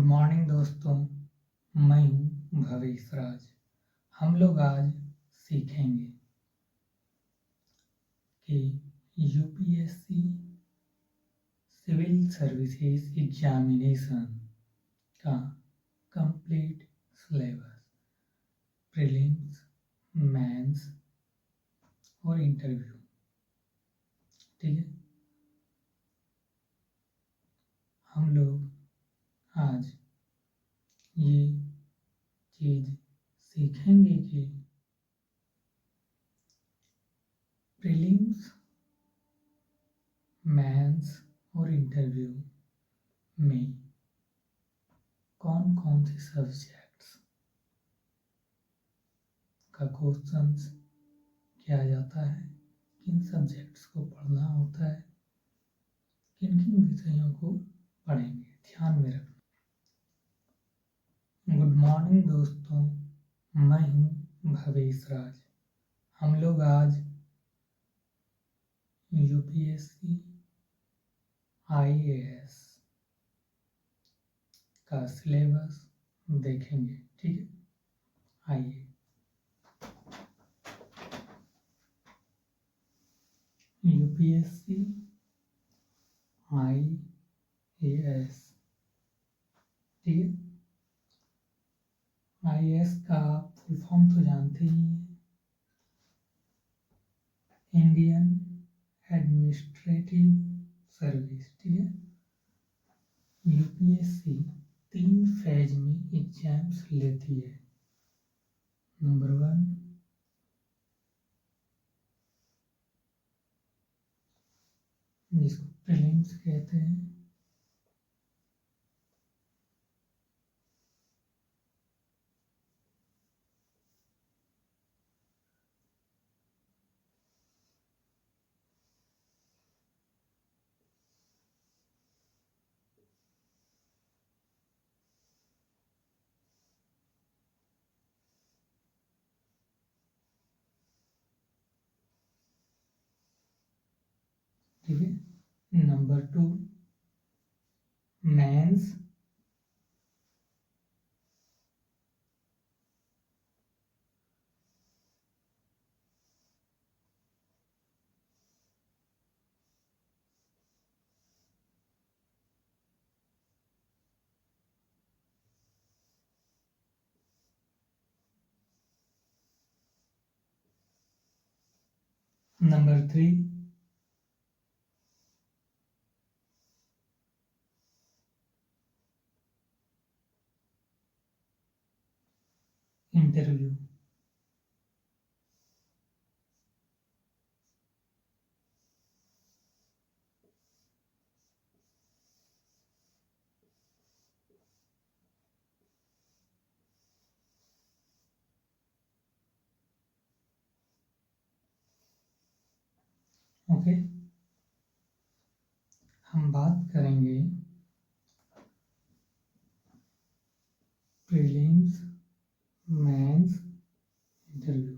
Morning दोस्तों, मैं हूँ भवेश राज। हम लोग आज सीखेंगे कि यूपीएससी सिविल सर्विसेज एग्जामिनेशन का कंप्लीट सिलेबस, प्रीलिम्स, मेंस और इंटरव्यू। ठीक है, हम लोग आज ये चीज सीखेंगे कि प्रीलिम्स, मेंस और इंटरव्यू में कौन कौन से सब्जेक्ट्स का क्वेश्चंस किया जाता है, किन सब्जेक्ट्स को पढ़ना होता है, किन किन विषयों को पढ़ेंगे, ध्यान में रखना। गुड मॉर्निंग दोस्तों, मैं हूँ भवेश राज। हम लोग आज यूपीएससी आईएएस का सिलेबस देखेंगे। ठीक है, आइए। यूपीएससी आईएएस, ठीक है, आईएएस का फुल फॉर्म तो जानते ही हैं, इंडियन एडमिनिस्ट्रेटिव सर्विस। ठीक है, यूपीएससी 3 फेज में एग्जाम्स लेती है। नंबर 1, जिसको प्रीलिम्स कहते हैं। ठीक है, number 2, mains. Number 3, interview. Okay, हम बात करेंगे प्रीलिम्स, मेंस, इंटरव्यू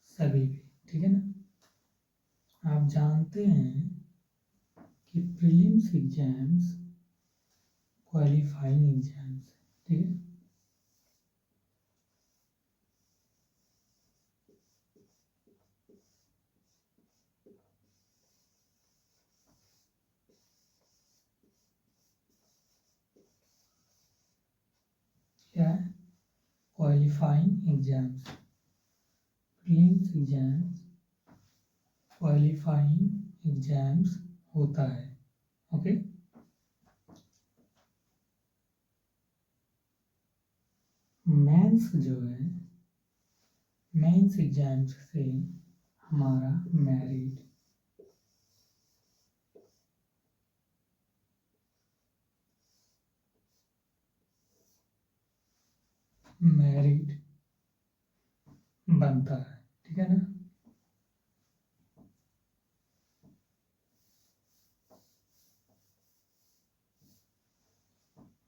सभी पे। ठीक है ना। आप जानते हैं कि प्रीलिम्स एग्जाम्स क्वालिफाइंग एग्जाम्स। ठीक है, क्या है? Qualifying exams. Prelims exams qualifying exams होता है। ओके, मेंस जो है, मेंस एग्जाम्स से हमारा मेरिट बनता है। ठीक है ना।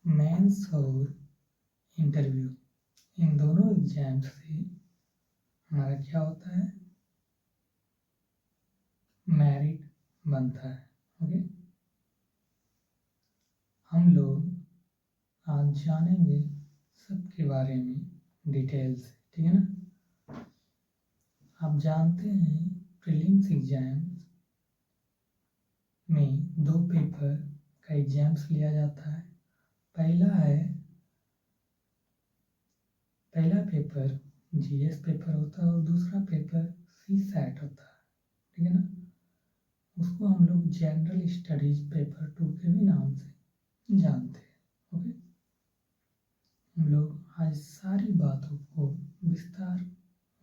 मेंस और इंटरव्यू, इन दोनों एग्जाम्स से हमारा क्या होता है? मेरिट बनता है। ओके, हम लोग आज जानेंगे सबके बारे में डिटेल से, ठीक है ना। आप जानते हैं प्रीलिम्स एग्जाम में 2 पेपर का एग्जाम्स लिया जाता है। पहला पेपर जीएस पेपर होता है और दूसरा पेपर सीसैट होता है, ठीक है ना। उसको हम लोग जनरल स्टडीज पेपर 2 के भी नाम से जानते हैं। ओके, हम लोग आज सारी बातों को विस्तार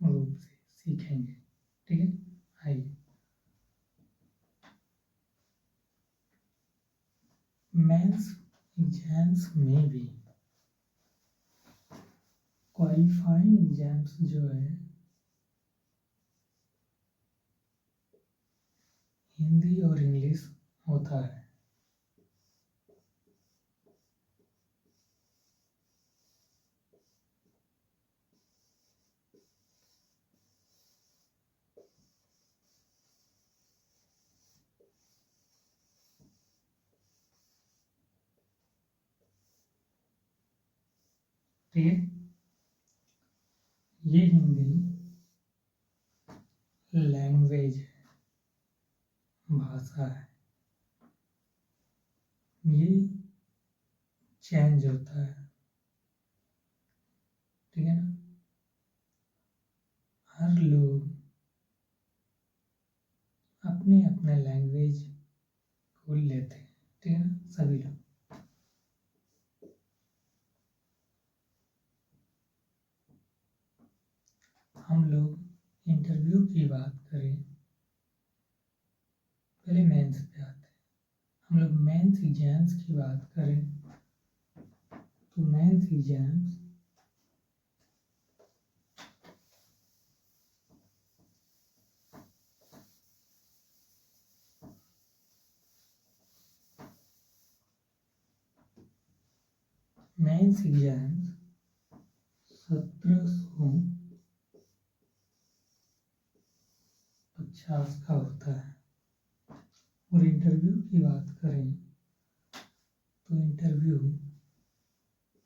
रूप से सीखेंगे, ठीक है। आइए, मेंस एग्जाम्स में भी क्वालिफाइंग एग्जाम्स जो है हिंदी और इंग्लिश होता है। ठीक है, ये हिंदी लैंग्वेज है, भाषा है, ये चेंज होता है, ठीक है ना। हर लोग अपने अपने लैंग्वेज को लेते हैं, ठीक है ना, सभी लोग। हम लोग इंटरव्यू की बात करें, पहले मेंस पे आते हैं। हम लोग मेंस एग्जाम्स की बात करें तो मेंस एग्जाम्स मेंस एग्जाम्स 1750 का होता है। और इंटरव्यू की बात करें तो इंटरव्यू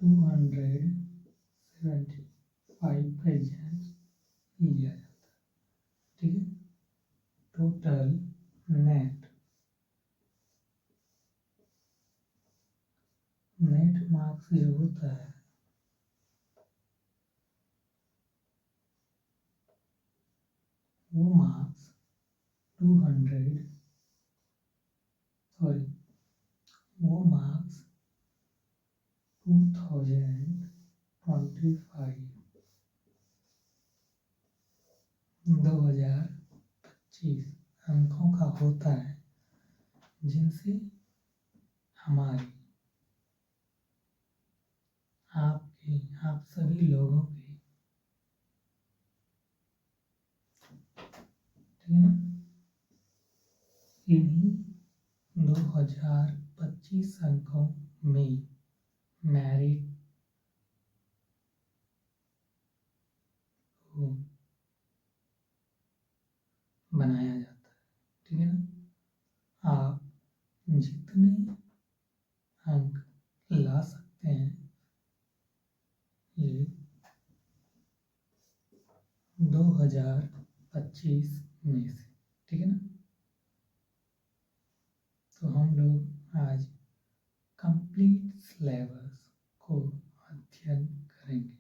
275 का एग्जाम्स लिया जाता है, ठीक है। टोटल नेट मार्क्स जो होता है वो मार्क्स 2025 अंकों का होता है, जिनसे हमारी आप सभी लोगों के, ठीक है ना, इन्हीं 2025 अंकों में मेरिट को बनाया जाता है, ठीक है ना। आप जितने अंक ला सकते हैं ये 2025 में से, ठीक है ना। तो हम लोग आज कंप्लीट सिलेबस को अध्ययन करेंगे।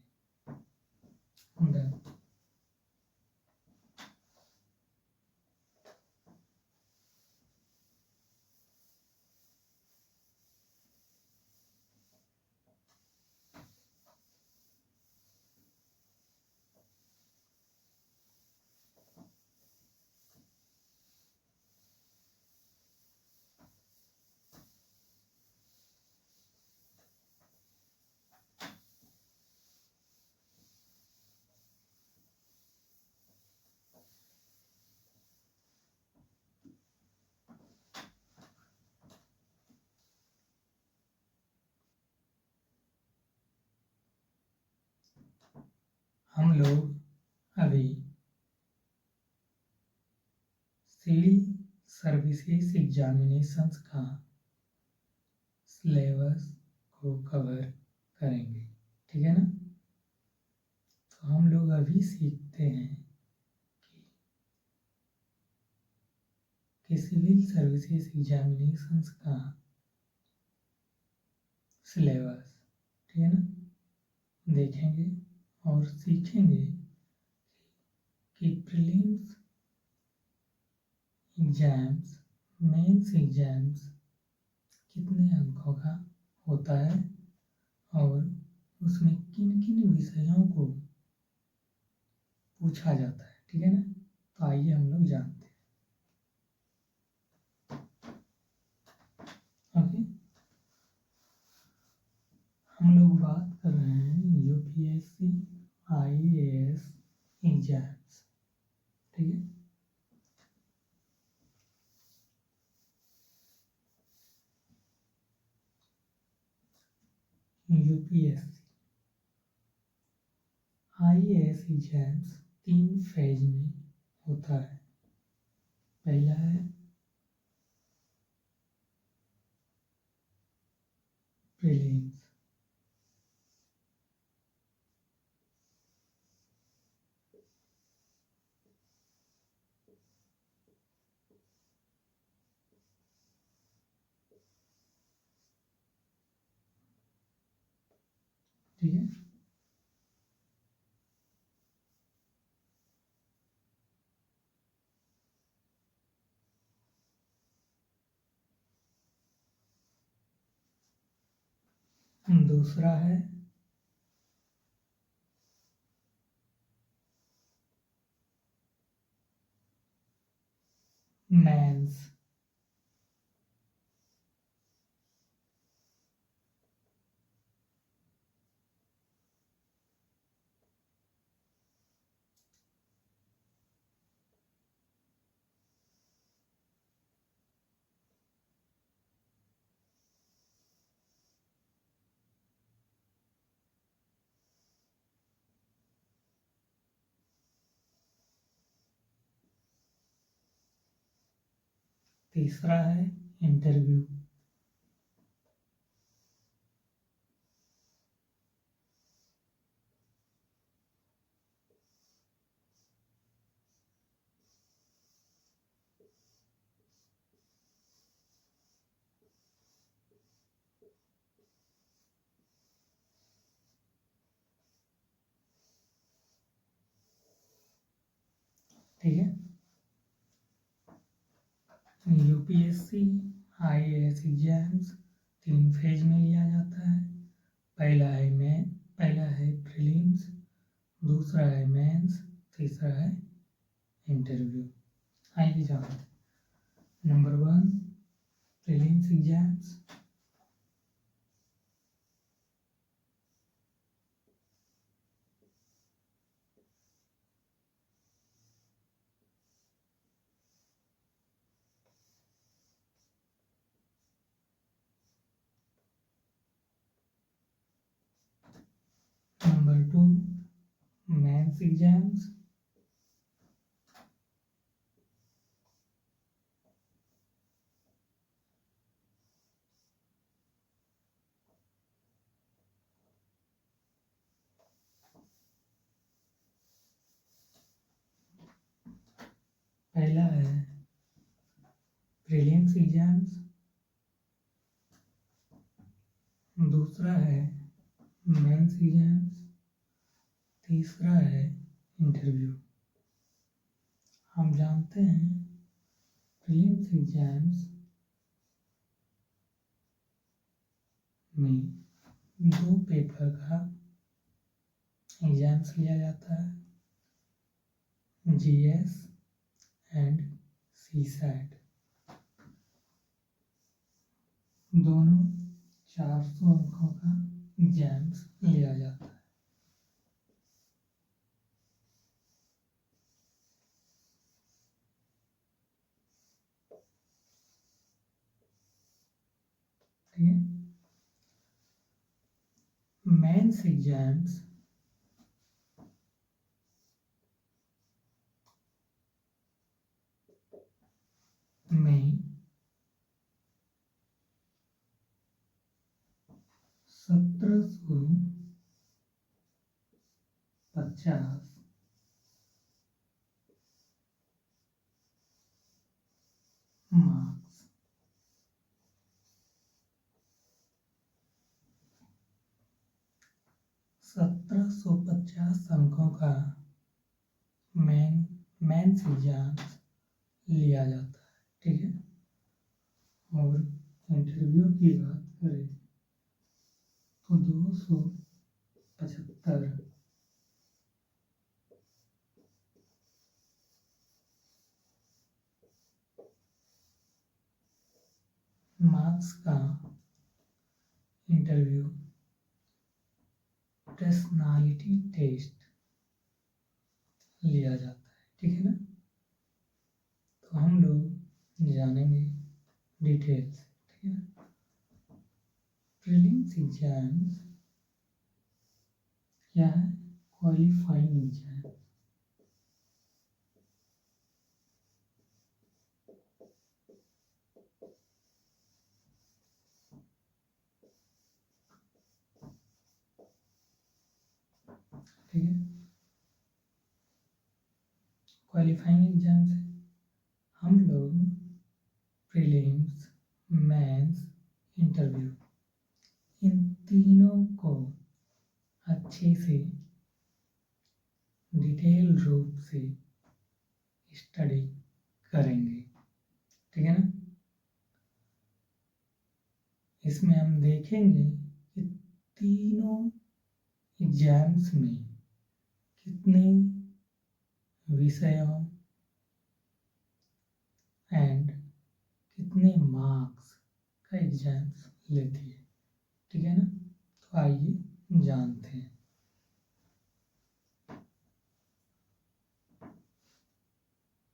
हम लोग अभी सिविल सर्विसेज एग्जामिनेशंस का सिलेबस को कवर करेंगे, ठीक है ना। तो हम लोग अभी सीखते हैं कि सिविल सर्विसेज एग्जामिनेशंस का सिलेबस, ठीक है ना, देखेंगे और सीखेंगे कि प्रीलिम्स एग्जाम्स, मेंस एग्जाम्स कितने अंकों का होता है और उसमें किन किन विषयों को पूछा जाता है, ठीक है ना। तो आइए हम लोग जानते हैं। ओके, हम लोग बात कर रहे हैं यूपीएससी आईएएस एग्जाम्स, ठीक है। यूपीएससी आईएएस एग्जाम्स 3 फेज में होता है। पहला है प्रीलिम्स, ठीक है। दूसरा है मेंस, तीसरा है इंटरव्यू, ठीक है। यूपीएससी आईएएस एग्जाम्स 3 फेज में लिया जाता है। पहला है प्रीलिम्स, दूसरा है मेंस, तीसरा है इंटरव्यू। आइए जानते हैं। Number 1 prelims exams. Number 2 mains exams. पहला है प्रीलिम्स एग्जाम्स, दूसरा है मेंस एग्जाम्स, तीसरा है इंटरव्यू। हम जानते हैं प्रीलिम्स एग्जाम्स में 2 पेपर का एग्जाम्स लिया जाता है, जीएस एंड सीसैट। दोनों 400 अंकों का एग्जाम्स लिया जाता है, ठीक है। मेंस एग्जाम्स में 17 1750 मार्क्स। 1750 अंकों का मेंस एग्जाम लिया जाता है, ठीक है। और इंटरव्यू की बात करें तो 275 मार्क्स का इंटरव्यू पर्सनालिटी टेस्ट लिया जाता है, ठीक है ना। तो हम लोग जानेंगे डिटेल्स, ठीक है ना। प्रीलिम्स एग्जाम्स क्या है? क्वालिफाइंग एग्जाम, ठीक है। क्वालिफाइंग एग्जाम से हम लोग प्रीलिम्स, मेंस, इंटरव्यू, इन तीनों को अच्छे से डिटेल रूप से स्टडी करेंगे, ठीक है ना। इसमें हम देखेंगे कि तीनों एग्जाम्स में कितने विषयों एंड कितने मार्क्स का एग्जाम्स लेती है, ठीक है ना। तो आइए जानते हैं।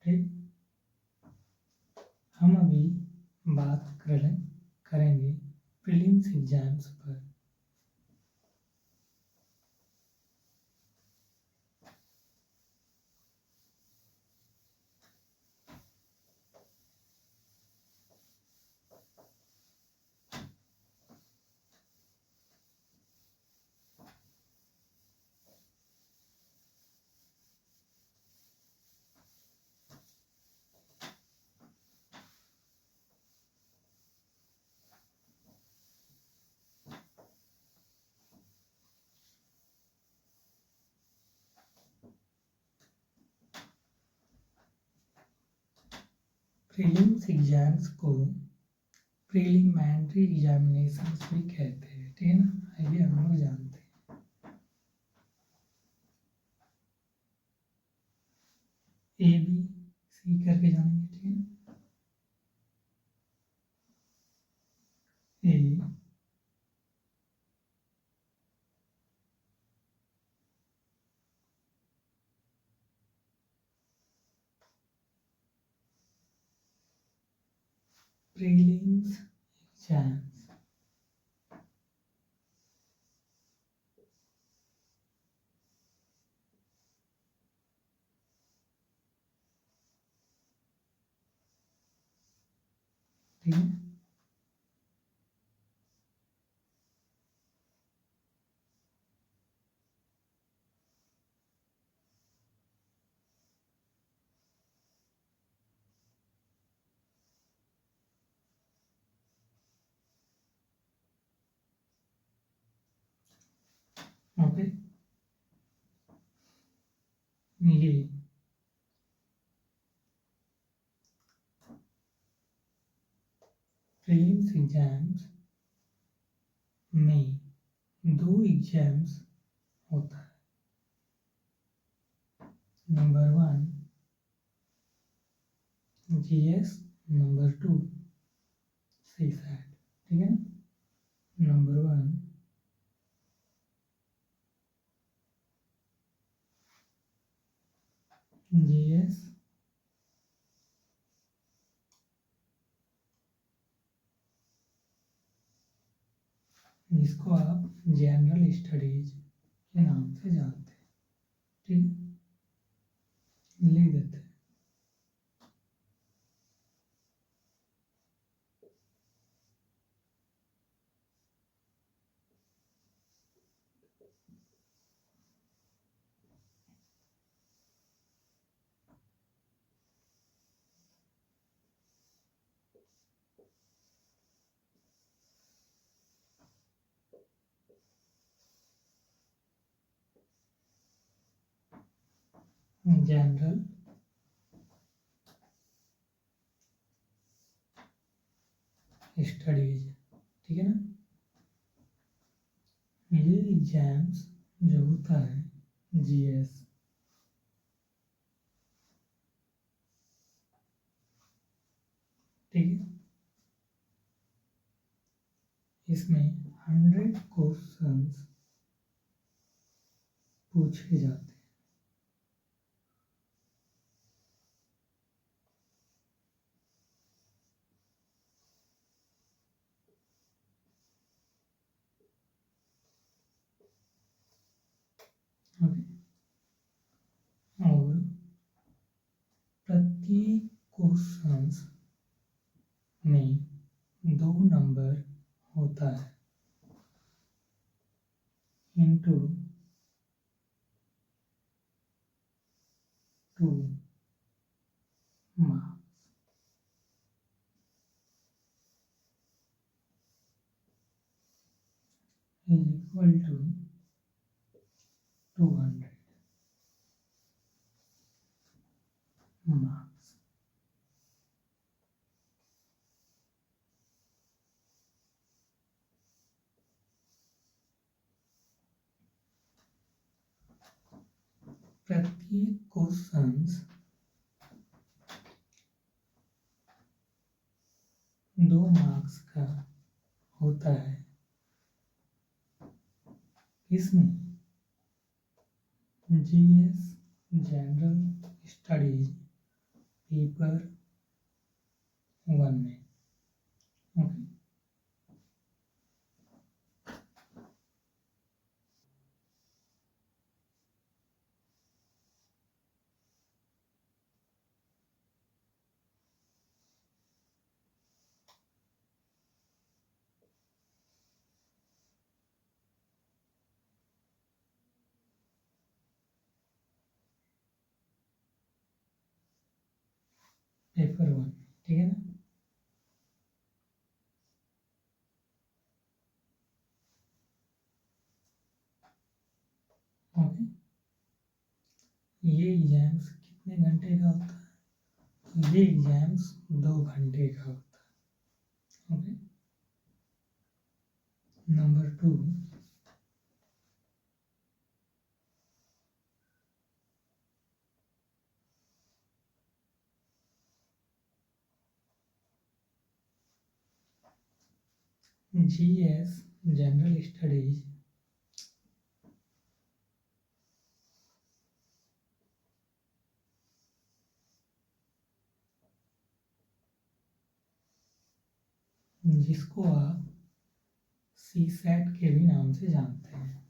ठीक, हम अभी बात करेंगे प्रीलिम्स एग्जाम्स पर। प्रीलिम्स एग्जाम्स को प्रीलिमिनरी एग्जामिनेशंस भी कहते हैं, ठीक है ना। आइए हम लोग जानते हैं। ए बी सी करके जानेंगे, ठीक है ना। ए प्रीलिम्स एग्जाम्स, ठीक है। ओके, ये प्रीलिम्स एग्जाम्स में 2 एग्जाम्स होता है। नंबर 1 जीएस, नंबर 2 सीसैट, ठीक है। नंबर 1 जीएस, जिसको आप जनरल स्टडीज के नाम से जानते हैं, ठीक है। लिख देते हैं। जनरल स्टडीज, ठीक है ना। ये एग्जाम्स जो होता है जीएस, ठीक है, इसमें 100 क्वेश्चंस पूछे जाते हैं। ओके, और प्रत्येक क्वेश्चंस में 2 नंबर होता है into 2 marks is equal to 200 marks. प्रत्येक क्वेश्चंस 2 मार्क्स का होता है। इसमें जीएस जनरल स्टडीज पेपर 1 में, ओके, पेपर 1, ठीक है ना। ओके, ये एग्जाम्स कितने घंटे का होता है? ये एग्जाम्स 2 घंटे का होता है। Okay, number 2, GS general studies जिसको आप सी सेट के भी नाम से जानते हैं।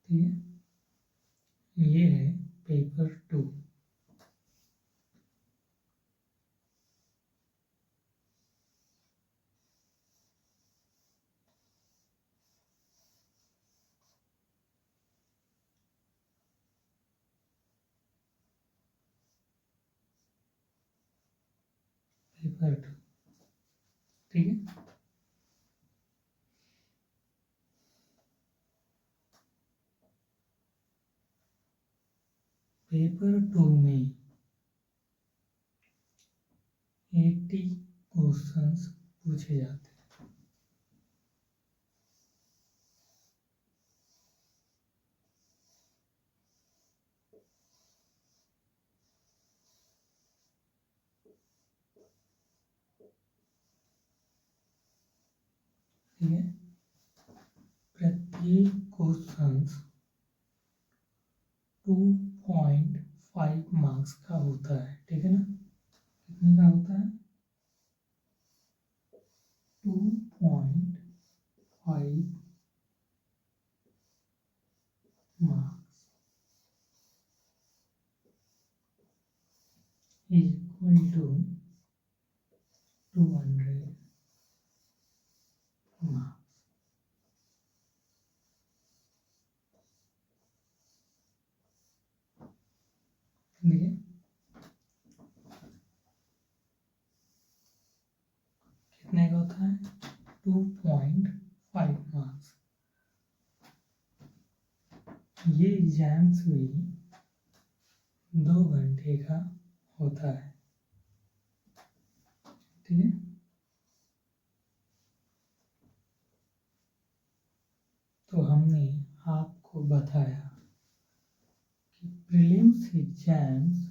ठीक है, ये है पेपर 2। पेपर 2, ठीक है। पेपर 2 में 80 क्वेश्चंस पूछे जाते हैं। ठीक है, प्रत्येक क्वेश्चंस 2.5 मार्क्स का होता है, ठीक है ना। कितने का होता है? 2.5 marks is equal to 200 marks. देखिए, कितने का होता है? 2.5 मार्क्स। ये एग्जाम्स भी 2 घंटे का होता है, ठीक है। तो हमने आपको बताया कि प्रीलिम्स एग्जाम्स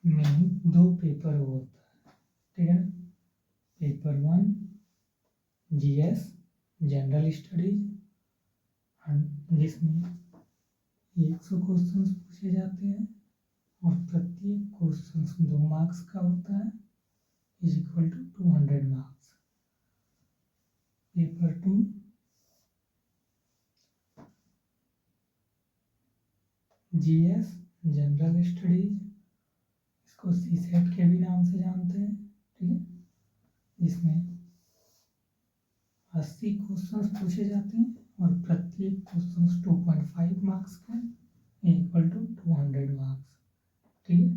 में 2 पेपर होता है, ठीक है। पेपर 1 जीएस जनरल स्टडीज, जिसमें 100 क्वेश्चंस पूछे जाते हैं और प्रत्येक क्वेश्चन 2 मार्क्स का होता है, is equal to 200 marks. Paper 2 GS general studies, इसको सीसेट के भी नाम से जानते हैं, ठीक है। इसमें 80 क्वेश्चंस पूछे जाते हैं और प्रत्येक क्वेश्चन 2.5 मार्क्स का इक्वल टू 200 मार्क्स, ठीक है।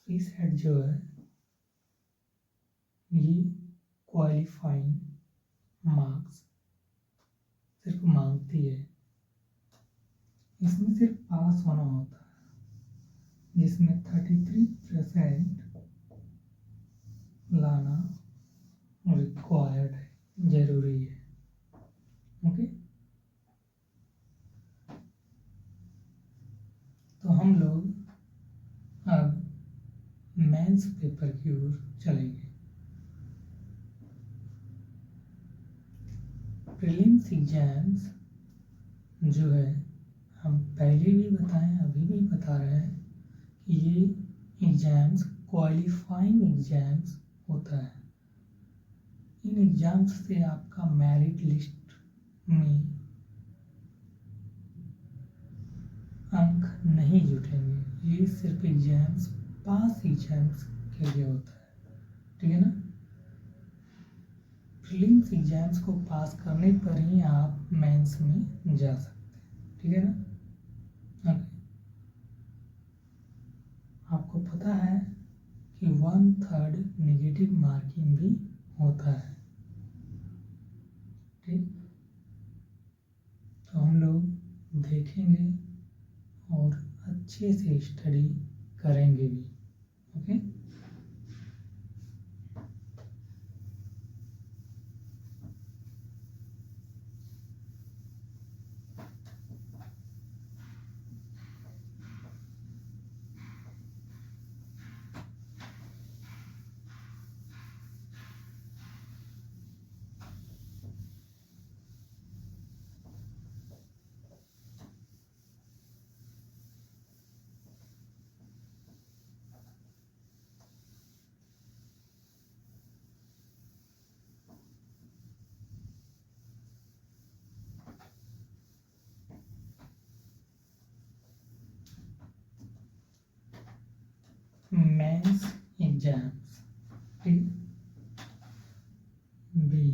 सीसैट जो है ये क्वालिफाइंग मार्क्स सिर्फ मांगती है, इसमें सिर्फ पास होना होता है, जिसमें 33% लाना रिक्वायर्ड है, जरूरी है, ओके। तो हम लोग अब मेंस पेपर की ओर चलेंगे। प्रीलिम्स एग्जाम्स जो है, हम पहले भी बताएं, अभी भी बता रहे हैं कि ये एग्जाम्स क्वालिफाइंग एग्जाम्स होता है। इन एग्जाम्स से आपका मेरिट लिस्ट में अंक नहीं जुटेंगे, ये सिर्फ एग्जाम्स पास एग्जाम्स के लिए होता है, ठीक है ना। प्रीलिम्स एग्जाम्स को पास करने पर ही आप मेंस में जा सकते हैं, ठीक है ना। ओके, आपको पता है कि 1/3 नेगेटिव मार्किंग भी होता है, ठीक। तो हम लोग देखेंगे और अच्छे से स्टडी करेंगे भी, ओके। मेंस एग्जाम्स, ठीक। बी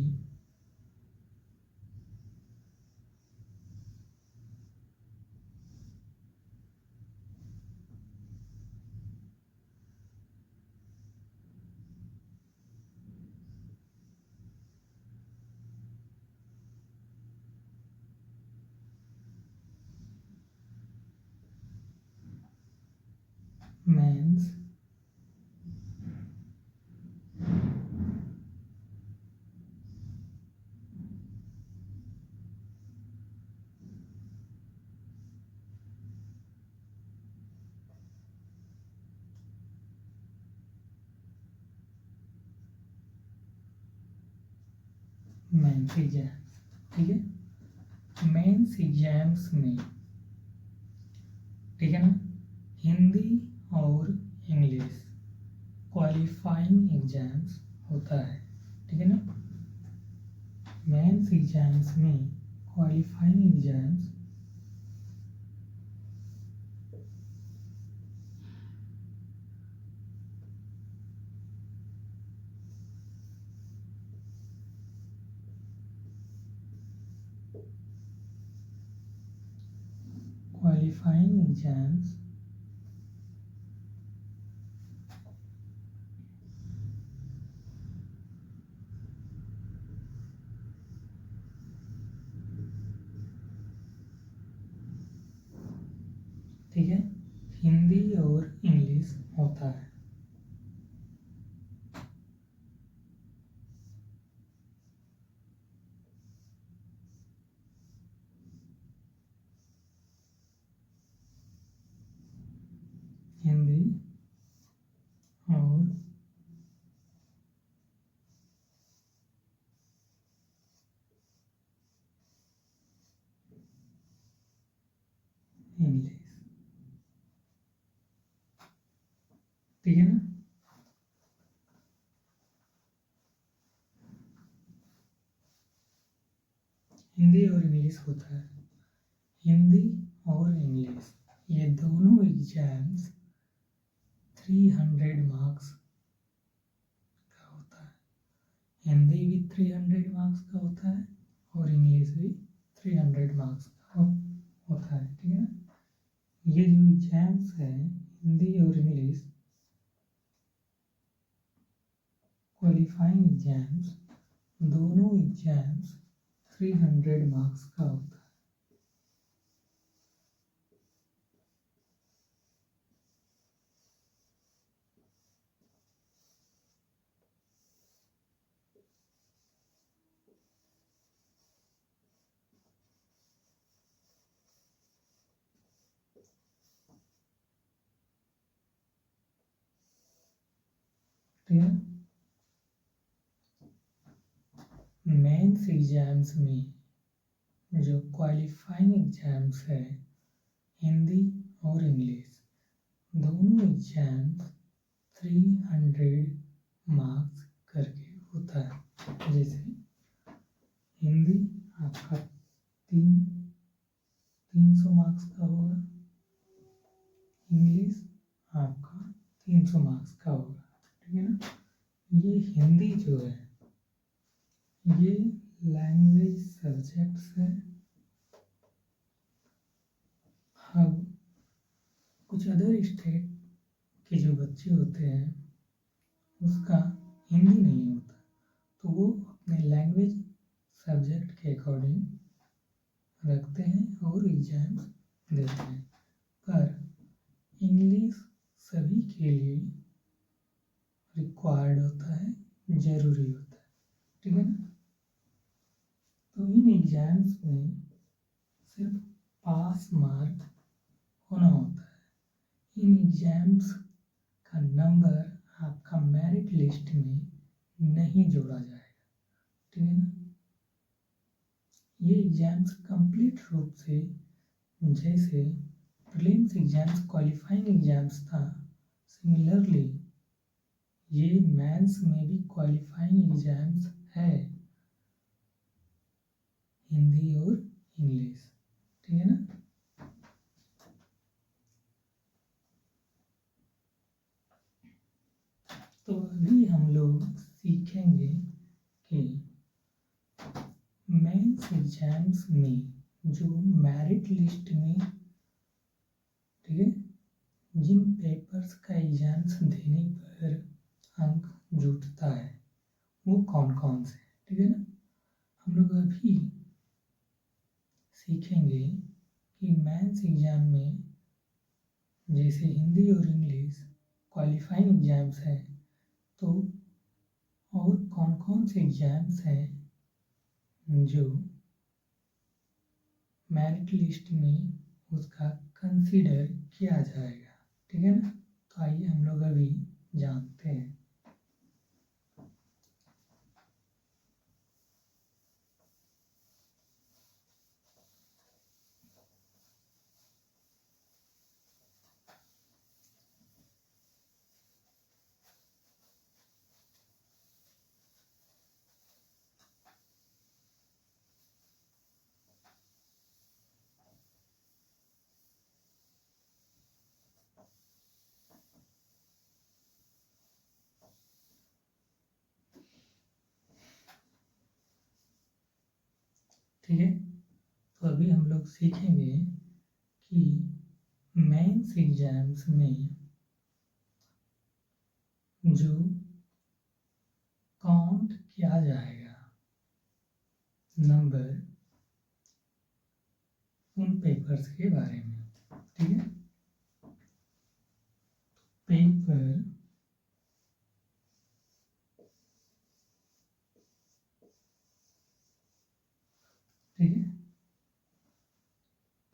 मेंस मेंस एग्जाम्स, ठीक है। मेंस एग्जाम्स में, ठीक है ना, हिंदी और इंग्लिश क्वालिफाइंग एग्जाम्स होता है, ठीक है ना। मेंस एग्जाम्स में qualifying exams qualifying exams Hindi और इंग्लिश होता है। हिंदी और इंग्लिश, ठीक है ना। हिंदी और इंग्लिश होता है। हिंदी और इंग्लिश ये दोनों एग्जाम्स 300 मार्क्स का होता है। हिंदी भी 300 मार्क्स का होता है और इंग्लिश भी 300 मार्क्स का होता है, ठीक है ना। ये जो एग्जाम्स है हिंदी और इंग्लिश क्वालिफाइंग एग्जाम्स, दोनों एग्जाम्स 300 मार्क्स का होता है। ठीक है। मेंस एग्जाम्स में जो क्वालिफाइंग एग्जाम्स है हिंदी और इंग्लिश दोनों एग्जाम्स 300 मार्क्स करके होता है। जैसे हिंदी आपका 300 मार्क्स का होगा, इंग्लिश आपका 300 मार्क्स का होगा, ठीक है ना। ये हिंदी जो है ये लैंग्वेज सब्जेक्ट्स है। अब कुछ अदर स्टेट के जो बच्चे होते हैं उसका हिंदी नहीं होता, तो वो अपने लैंग्वेज सब्जेक्ट के अकॉर्डिंग रखते हैं और एग्जाम्स देते हैं। पर इंग्लिश सभी के लिए रिक्वायर्ड होता है, जरूरी होता है, ठीक है ना। तो इन एग्जाम्स में सिर्फ पास मार्क होना होता है। इन एग्जाम्स का नंबर आपका मेरिट लिस्ट में नहीं जोड़ा जाएगा, ठीक है ना। ये एग्जाम्स कंप्लीट रूप से जैसे प्रीलिम्स एग्जाम्स क्वालिफाइंग एग्जाम्स था, सिमिलरली ये मेंस में भी क्वालिफाइंग एग्जाम्स है, हिंदी और इंग्लिश, ठीक है ना। तो अभी हम लोग सीखेंगे कि मेंस एग्जाम्स में जो मेरिट लिस्ट में, ठीक है, जिन पेपर्स का एग्जाम्स देने पर अंक जुटता है वो कौन कौन से, ठीक है ना। हम लोग अभी सीखेंगे कि मेंस एग्जाम में जैसे हिंदी और इंग्लिश क्वालिफाइंग एग्जाम्स हैं, तो और कौन कौन से एग्जाम्स हैं जो मेरिट लिस्ट में उसका कंसीडर किया जाएगा, ठीक है ना। तो आइए हम लोग अभी जानते हैं। ठीक है, तो अभी हम लोग सीखेंगे कि मेंस एग्जाम्स में जो काउंट किया जाएगा नंबर उन पेपर्स के बारे में, ठीक है। पेपर ठीक है,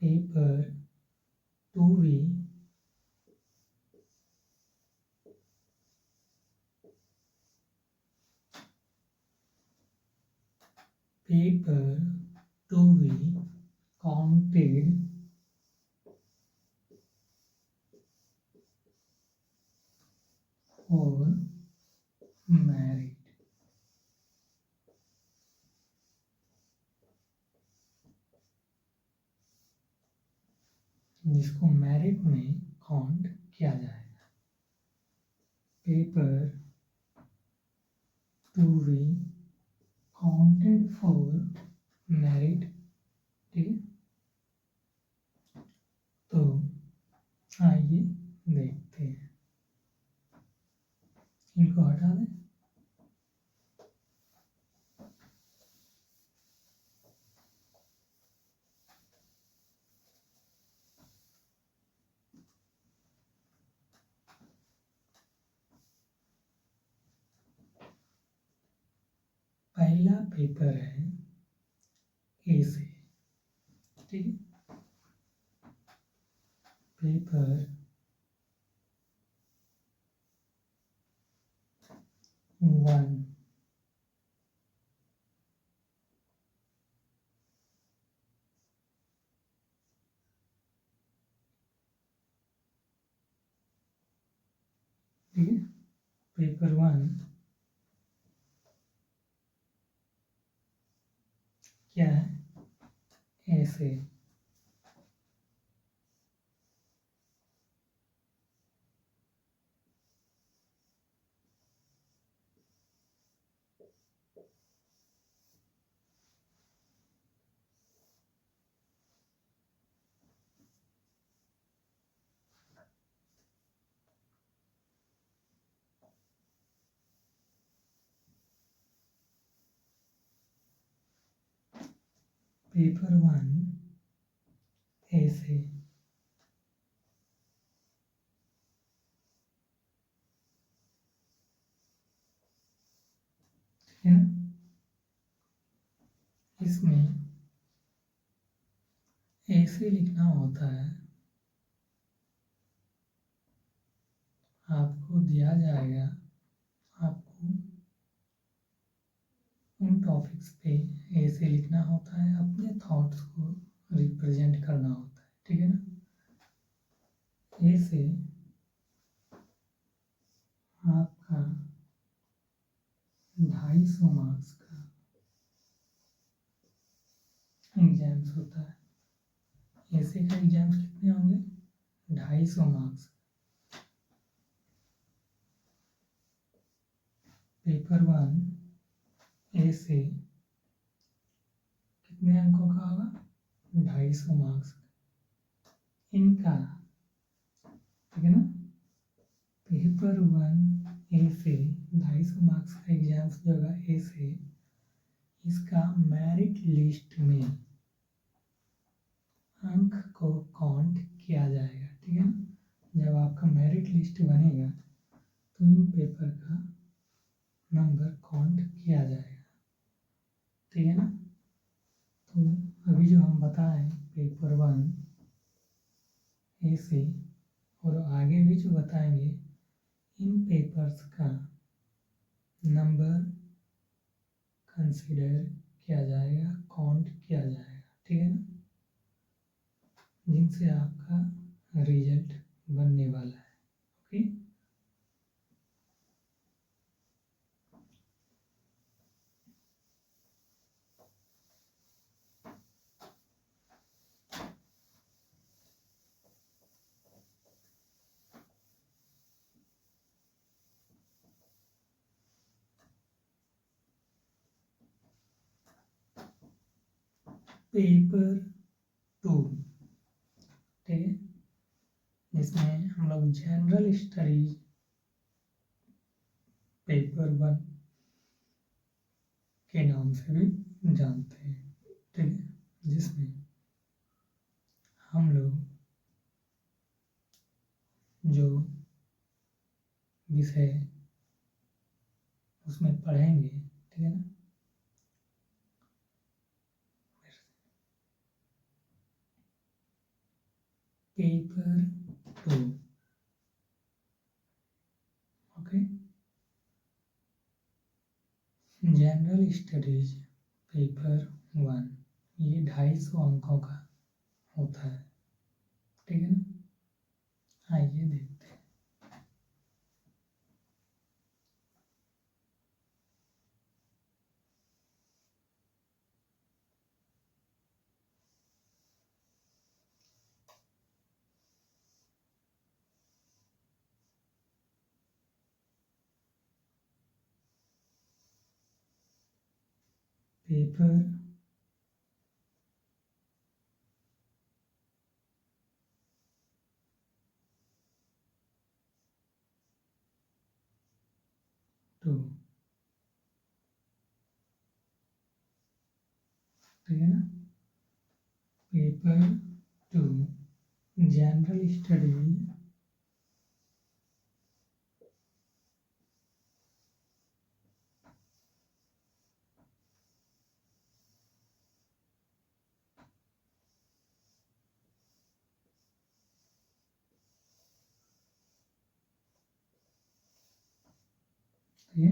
paper to be paper to be counted for merit. जिसको मेरिट में काउंट किया जाएगा। Paper to be counted for merit ठीक है। तो आइए देखते हैं, इनको हटा दें। पहला पेपर है ए से ठीक है, पेपर 1 ठीक है, पेपर 1 क्या है ऐसे पेपर 1 ऐसे है ना, इसमें ऐसे लिखना होता है। आपको दिया जाएगा, आपको उन टॉपिक्स पे ऐसे लिखना होता है, अपने थॉट्स को रिप्रेजेंट करना होता है ठीक है ना। ऐसे आपका 250 मार्क्स का एग्जाम्स होता है। ऐसे का एग्जाम्स कितने होंगे? 250 मार्क्स। पेपर 1 ऐसे कितने अंकों का होगा? 250 मार्क्स इनका ठीक है ना। पेपर 1 ऐसे 250 मार्क्स का एग्जाम्स जो होगा ऐसे, इसका मेरिट लिस्ट में अंक को काउंट किया जाएगा ठीक है ना। जब आपका मेरिट लिस्ट बनेगा तो इन पेपर का नंबर काउंट किया जाएगा ठीक है ना। तो अभी जो हम बताएं पेपर 1 ऐसे और आगे भी जो बताएंगे, इन पेपर्स का नंबर कंसीडर किया जाएगा, काउंट किया जाएगा ठीक है ना, जिनसे आपका रिजल्ट बनने वाला है। ओके, पेपर 2 ठीक है, जिसमें हम लोग जनरल स्टडीज पेपर 1 के नाम से भी जानते हैं ठीक है, जिसमें हम लोग जो विषय उसमें पढ़ेंगे, ठीक है ना। Paper 2, okay. General studies paper 1, ये 250 अंकों का होता है, ठीक है ना। आइए देखते हैं। पेपर 2, ठीक है ना। पेपर 2 जनरल स्टडीज ये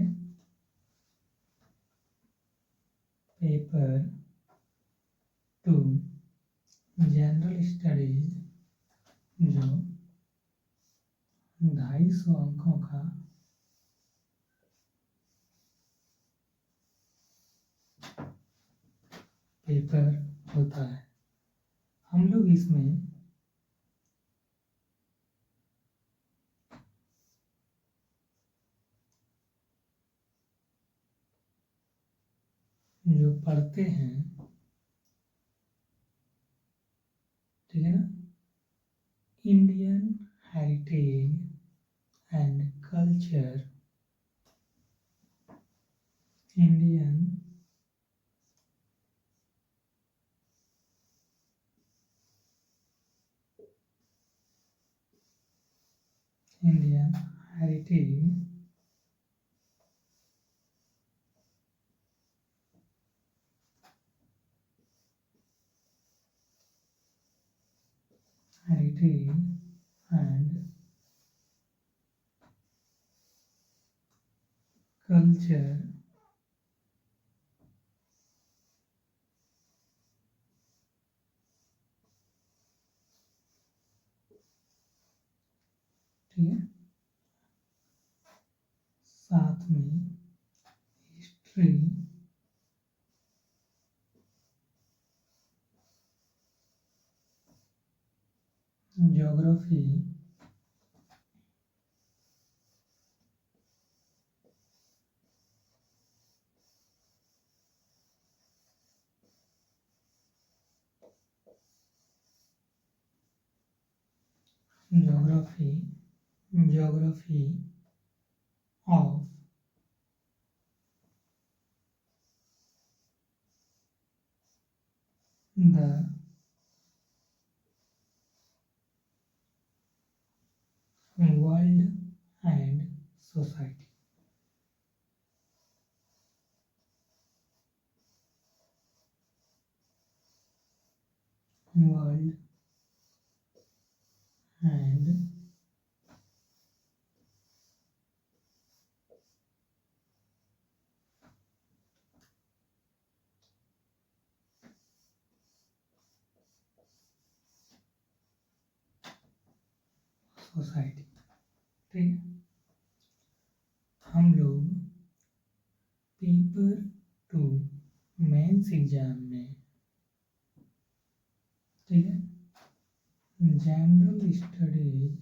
पेपर 2 जनरल स्टडीज जो 250 अंकों का पेपर होता है। हम लोग इसमें जो पढ़ते हैं, ठीक है ना, Indian heritage and culture, Indian heritage and culture, ठीक है। साथ में history, geography, geography geography of the world and society, world and society, ठीक है। हम लोग पेपर 2 मेंस एग्जाम में, ठीक है, जनरल स्टडीज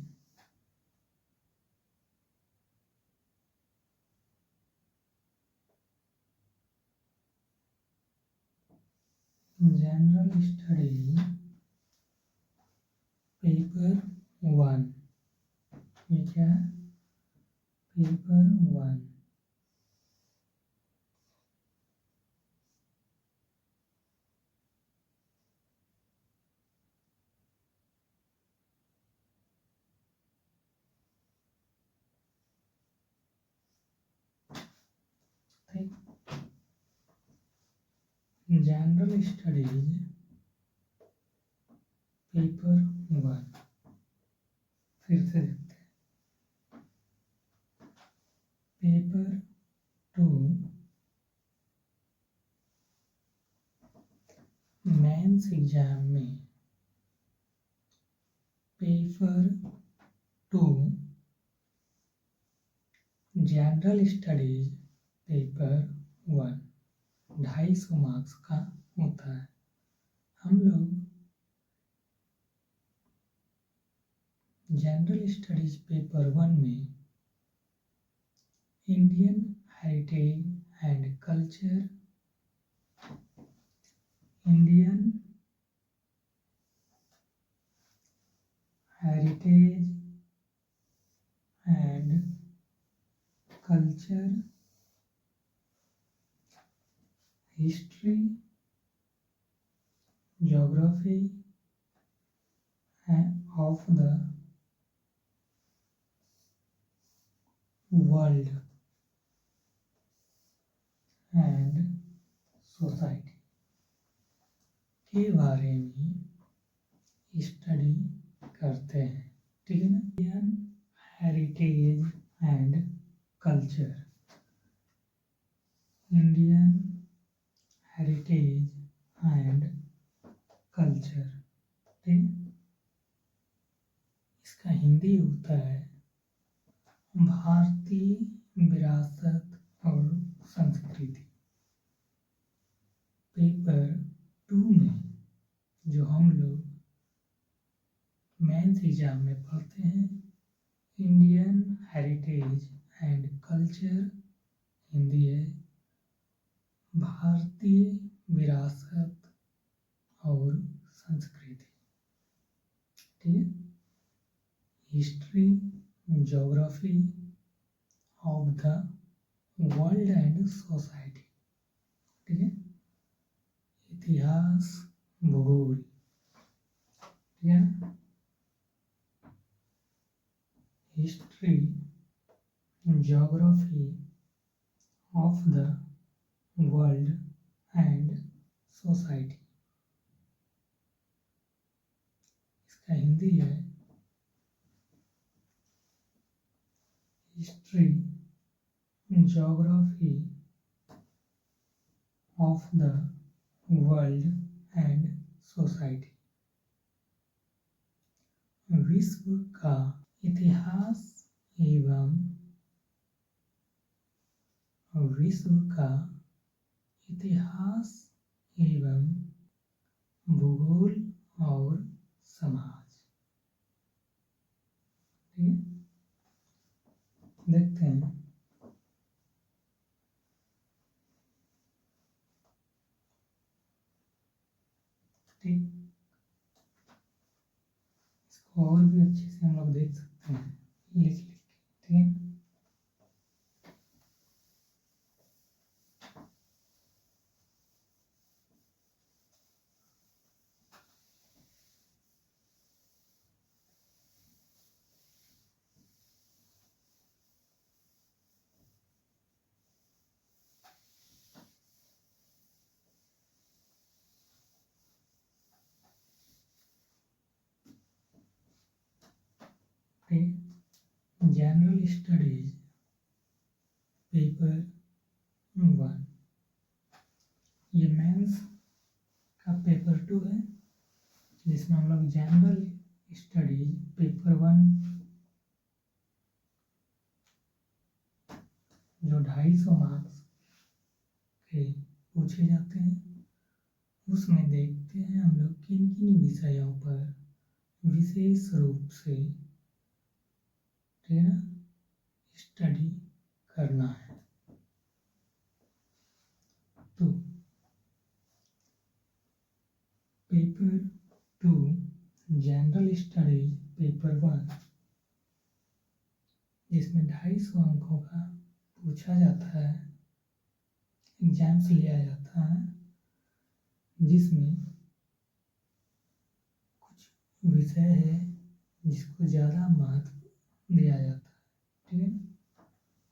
पेपर 1, ये क्या है, पेपर 1, जनरल स्टडीज पेपर 1। फिर से देखते हैं। पेपर 2 मेंस एग्जाम में paper 2 general studies paper 1 250 marks का होता है। हम लोग जनरल स्टडीज पेपर 1 में Indian heritage and culture, Indian heritage and culture, history, geography of the world and society के बारे में स्टडी करते हैं। ठीक है ना। Indian heritage and culture, Indian heritage and culture, ठीक है। इसका हिंदी होता है भारतीय विरासत और संस्कृति। पेपर 2 में जो हम लोग मेंस एग्जाम में पढ़ते हैं, Indian heritage and culture, Hindi है भारतीय विरासत और संस्कृति, ठीक है। History, geography of the world and society, ठीक है। इतिहास, भूगोल, ठीक है ना। History, geography of the world and society. इसका हिंदी है history, geography of the world and society. विश्व का इतिहास एवं विश्व का इतिहास एवं भूगोल और समाज, ठीक है। देखते हैं ठीक। इसको और भी अच्छे से हम लोग देख सकते हैं लिख लिख के, ठीक है। जनरल स्टडीज पेपर 1, ये मेंस का पेपर 2 है, जिसमें हम लोग जनरल स्टडीज पेपर 1 जो 250 मार्क्स के पूछे जाते हैं, उसमें देखते हैं हम लोग किन किन विषयों पर विशेष रूप से स्टडी करना है। तो पेपर 2 जनरल स्टडीज पेपर 1, जिसमें 250 अंकों का पूछा जाता है, एग्जाम्स लिया जाता है, जिसमें कुछ विषय है जिसको ज़्यादा महत्व दिया जाता है, ठीक है।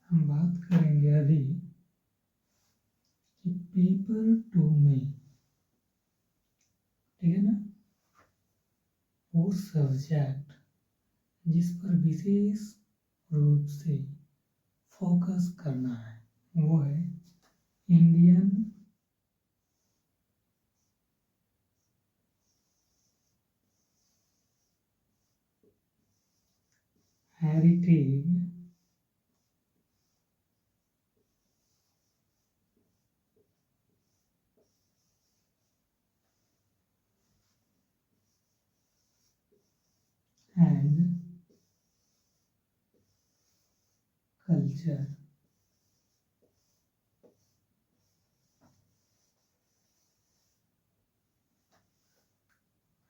हम बात करेंगे अभी कि पेपर 2 में वो सब्जेक्ट जिस पर विशेष रूप से फोकस करना है वो है Indian heritage and culture.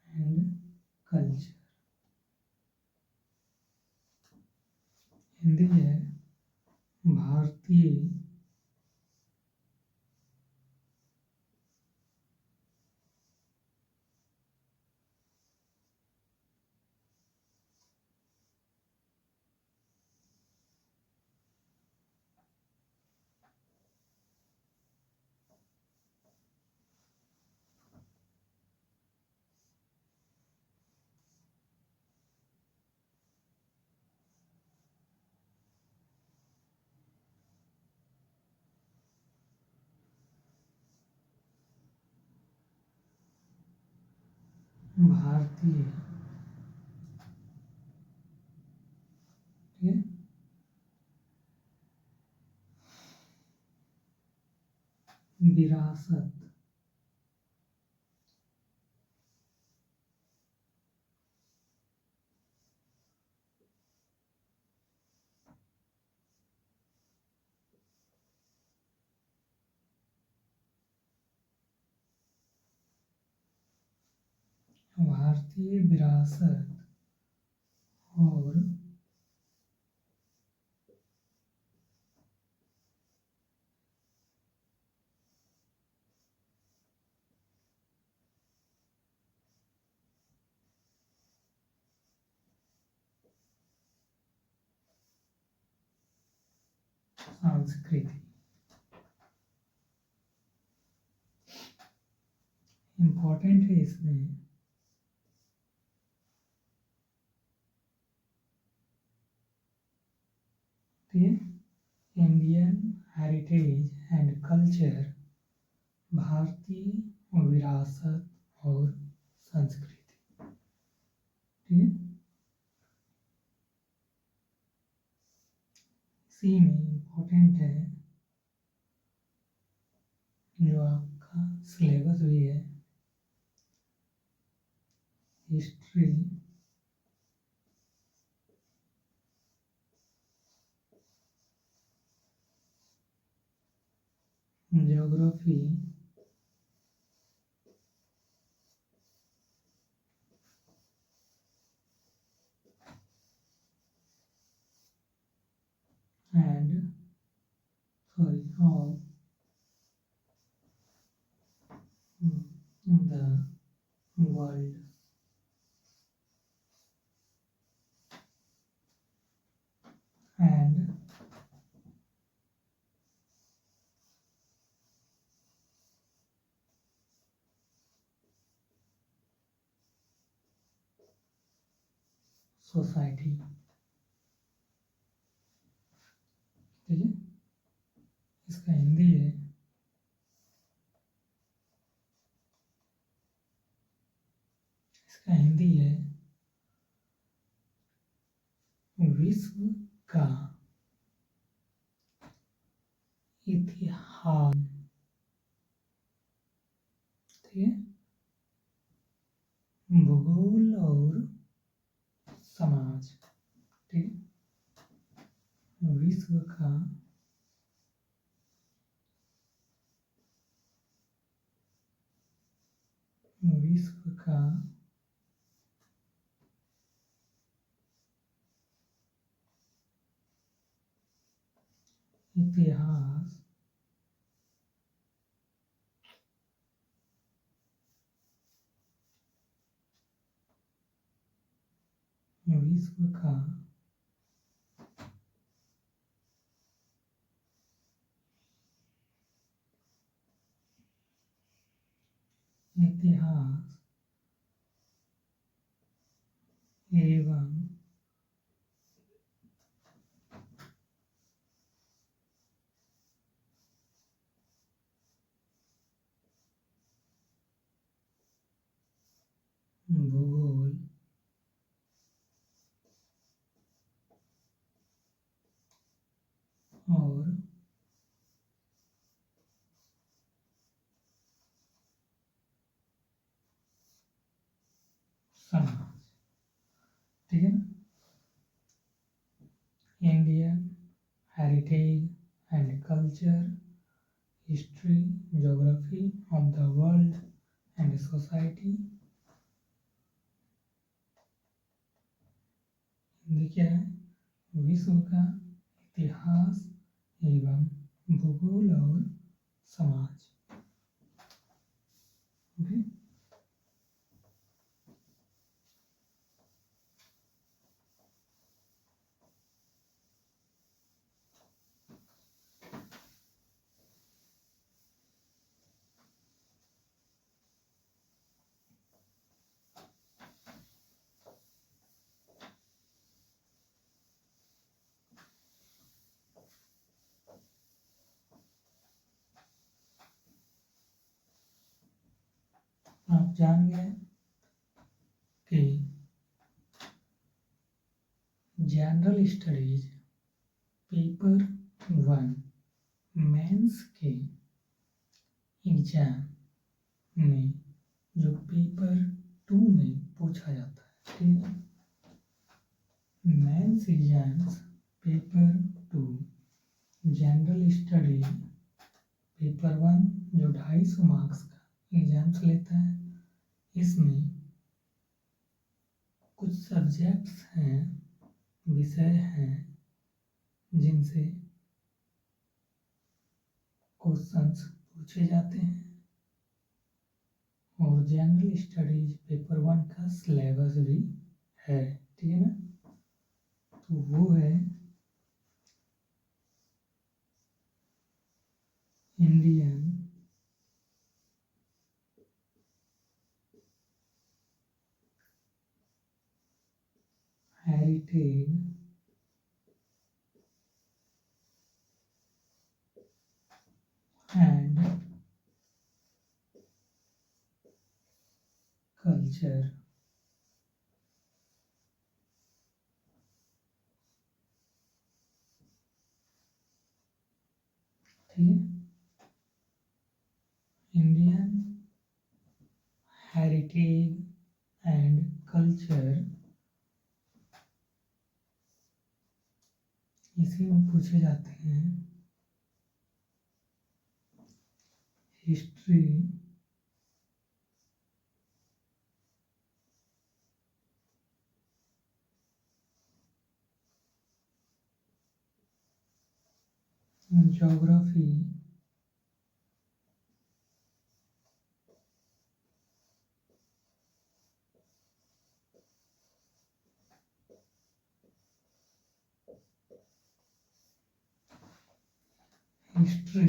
And culture Hindi है भारतीय भारतीय ठीक है विरासत भारतीय विरासत और संस्कृति इम्पोर्टेंट है इसमें ठीक है इंडियन हेरिटेज एंड कल्चर भारतीय विरासत और संस्कृति ठीक है इसी में इम्पोर्टेंट है जो आपका सिलेबस भी है history geography and sorry of the world and society ठीक है इसका हिंदी है इसका हिंदी है विश्व का इतिहास ठीक है भूगोल और समाज ठीक है विश्व का विश्व का इतिहास विश्व का इतिहास एवं भूगोल और समाज, ठीक है ना। Indian heritage and culture, history, geography of the world and society. Hindi क्या है? विश्व का इतिहास एवं भूगोल और समाज। ओके, आप जान गए कि जनरल स्टडीज पेपर 1 मेंस के एग्जाम में जो पेपर 2 में पूछा जाता है, ठीक है। Mains exams paper 2 general study paper 1 जो 250 मार्क्स का एग्जाम्स लेता है, इसमें कुछ सब्जेक्ट्स हैं, विषय हैं, जिनसे क्वेश्चंस पूछे जाते हैं। और जनरल स्टडीज पेपर 1 का सिलेबस भी है, ठीक है ना। तो वो है इंडियन हेरिटेज एंड कल्चर, ठीक है। इंडियन हेरिटेज एंड कल्चर, इसी में पूछे जाते हैं history, geography, history,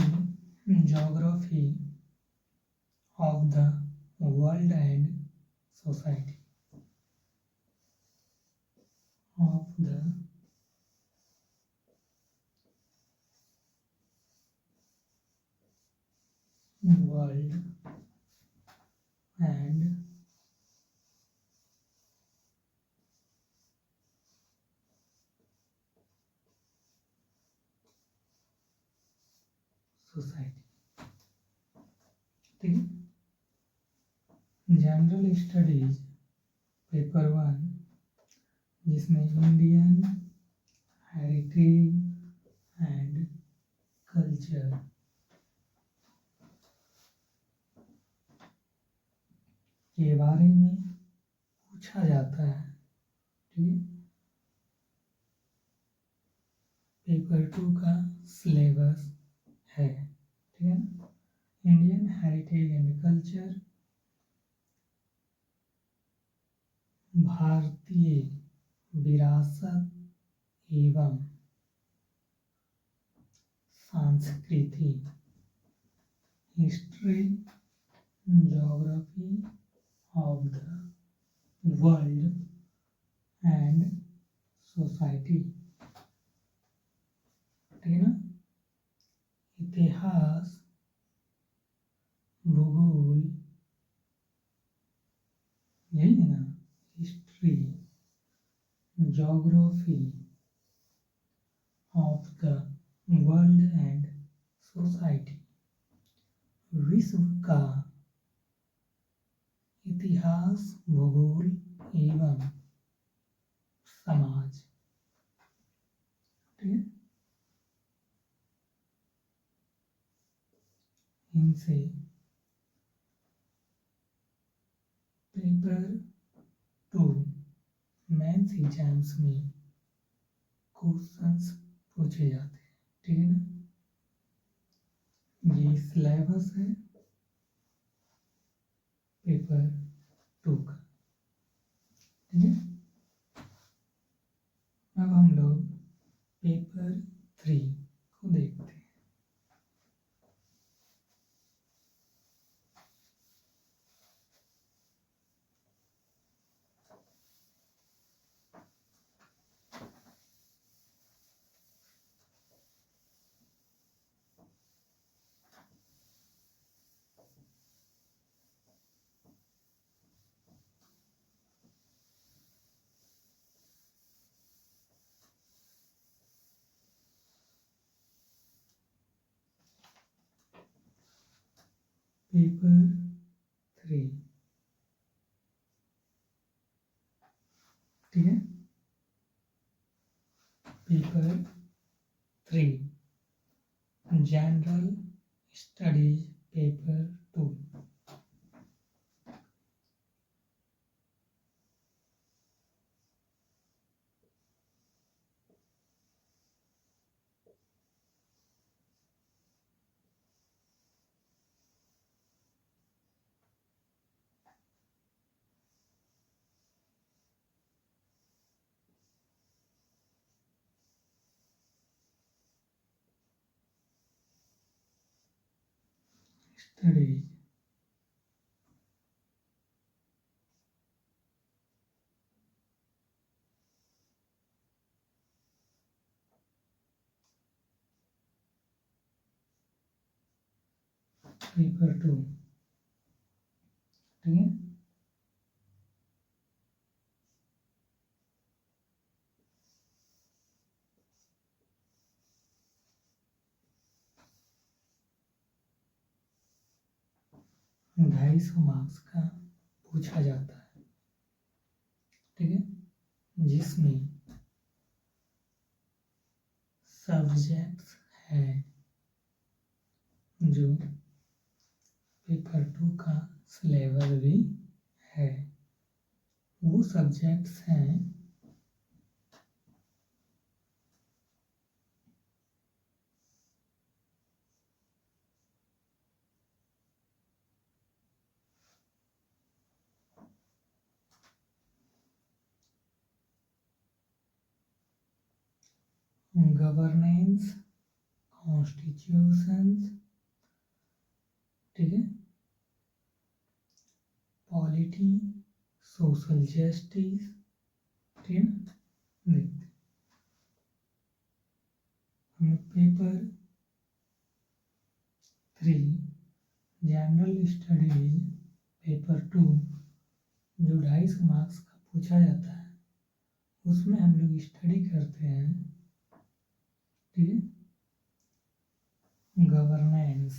geography of the world and society, of the world and society, ठीक है। जनरल स्टडीज पेपर 1 जिसमें इंडियन हेरिटेज एंड कल्चर के बारे में पूछा जाता है, ठीक है। पेपर 2 का सिलेबस है, ठीक है ना। इंडियन हेरिटेज एंड कल्चर भारतीय विरासत एवं संस्कृति, history, geography of the world and society, ठीक है ना। इतिहास, भूगोल, यही है ना, history, geography of the world and society, विश्व का इतिहास, भूगोल एवं समाज, ठीक है। इनसे पेपर 2 मेंस एग्जाम्स में क्वेश्चंस पूछे जाते हैं, ठीक है ना। ये सिलेबस है पेपर 2 का, ठीक है। अब हम लोग पेपर 3 को देखते हैं। पेपर 3, ठीक है। Paper 3 general studies paper 2, studies, paper 2, ठीक है। ढाई सौ मार्क्स का पूछा जाता है, ठीक है, जिसमें सब्जेक्ट्स हैं जो पेपर 2 का सिलेबस भी है। वो सब्जेक्ट्स हैं गवर्नेंस, कॉन्स्टिट्यूशंस, ठीक है, पॉलिटी, सोशल जस्टिस, ठीक है। देखते हम पेपर 3 जनरल स्टडीज पेपर 2 जो 250 मार्क्स का पूछा जाता है, उसमें हम लोग स्टडी करते हैं, ठीक है, governance,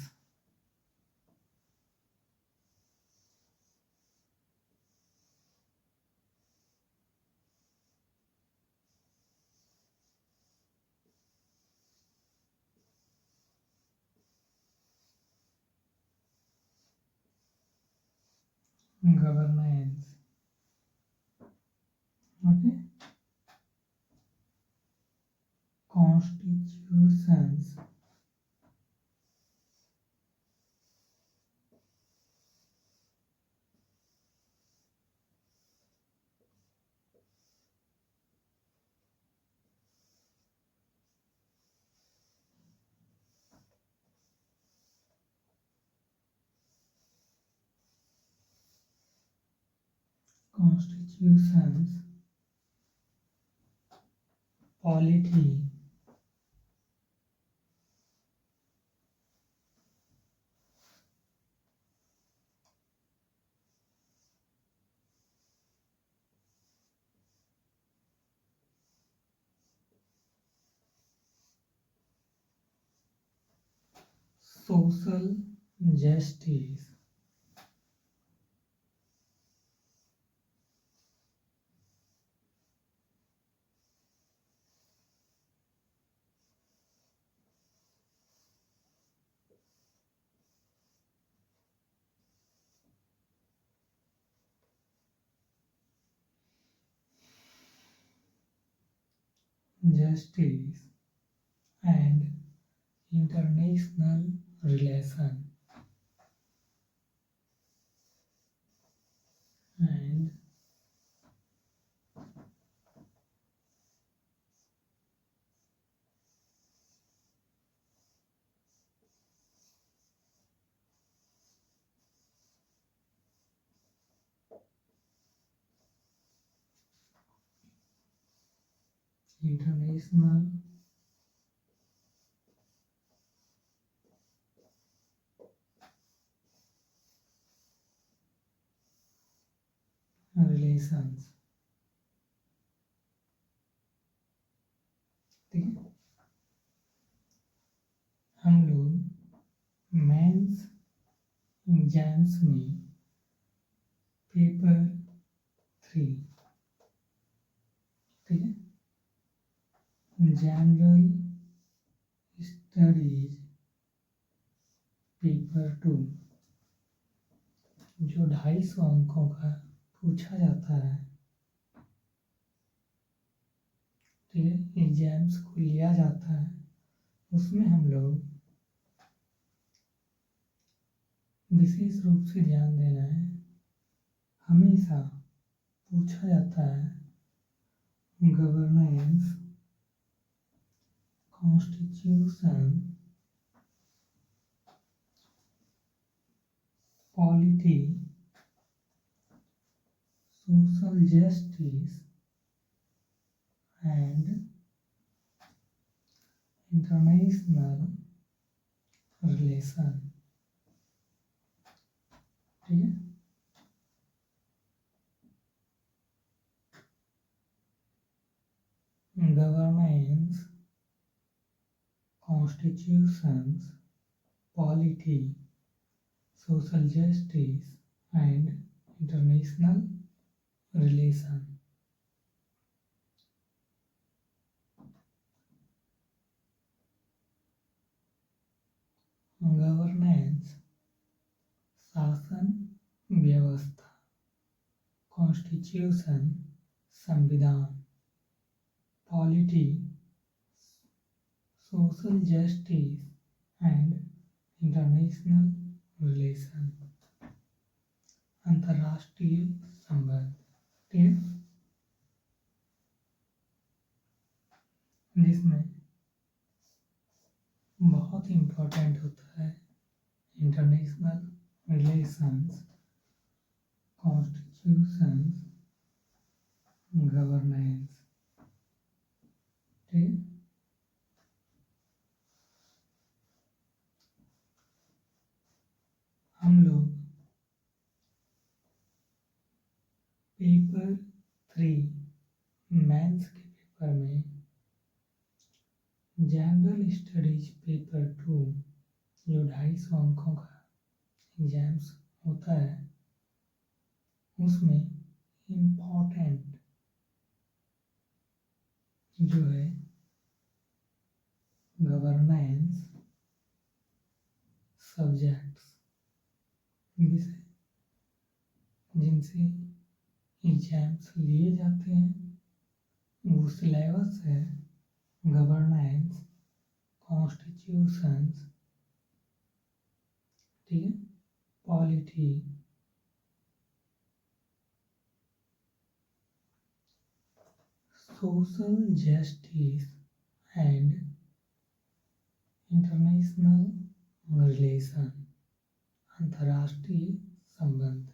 governance, okay, constitutions, constitutions, polity, social justice, justice and international relation, and international relations। ठीक है, हम लोग मेंस एग्जाम्स में पेपर 3, ठीक है, जनरल स्टडीज पेपर 2 जो 250 अंकों का पूछा जाता है, ठीक है, एग्जाम्स को लिया जाता है, उसमें हम लोग विशेष रूप से ध्यान देना है। हमेशा पूछा जाता है governance, constitution, polity, social justice and international relation, ठीक है। Governance, constitutions, polity, social justice and international relation. Governance शासन व्यवस्था, कॉन्स्टिट्यूशन संविधान, polity social justice and international relation, अंतर्राष्ट्रीय संबंध, ठीक, जिसमें बहुत इम्पोर्टेंट होता है इंटरनेशनल रिलेशंस, कॉन्स्टिट्यूशंस, गवर्नेंस, ठीक। हम लोग पेपर 3 मेंस के पेपर में जनरल स्टडीज पेपर 2 जो 250 अंकों का एग्जाम्स होता है, उसमें इम्पोर्टेंट जो है गवर्नेंस सब्जेक्ट्स, विषय जिनसे एग्जाम्स लिए जाते हैं, वो सिलेबस है गवर्नेंस, कॉन्स्टिट्यूशंस, ठीक है, polity, social justice and international relation, अंतर्राष्ट्रीय संबंध।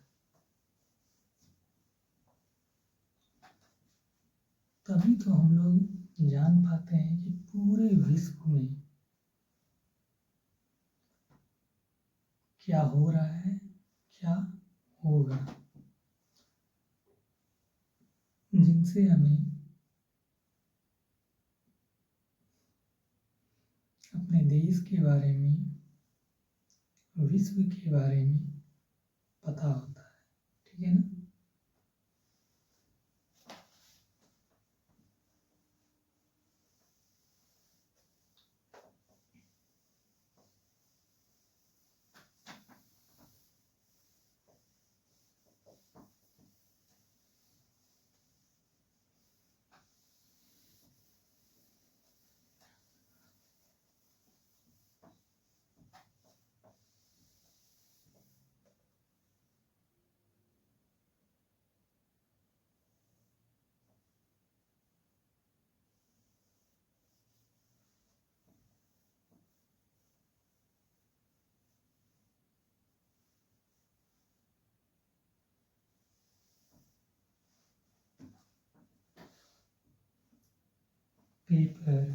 तभी तो हम लोग जान पाते हैं कि पूरे विश्व में क्या हो रहा है, क्या होगा, जिनसे हमें अपने देश के बारे में, विश्व के बारे में पता होता है। ठीक है ना। पेपर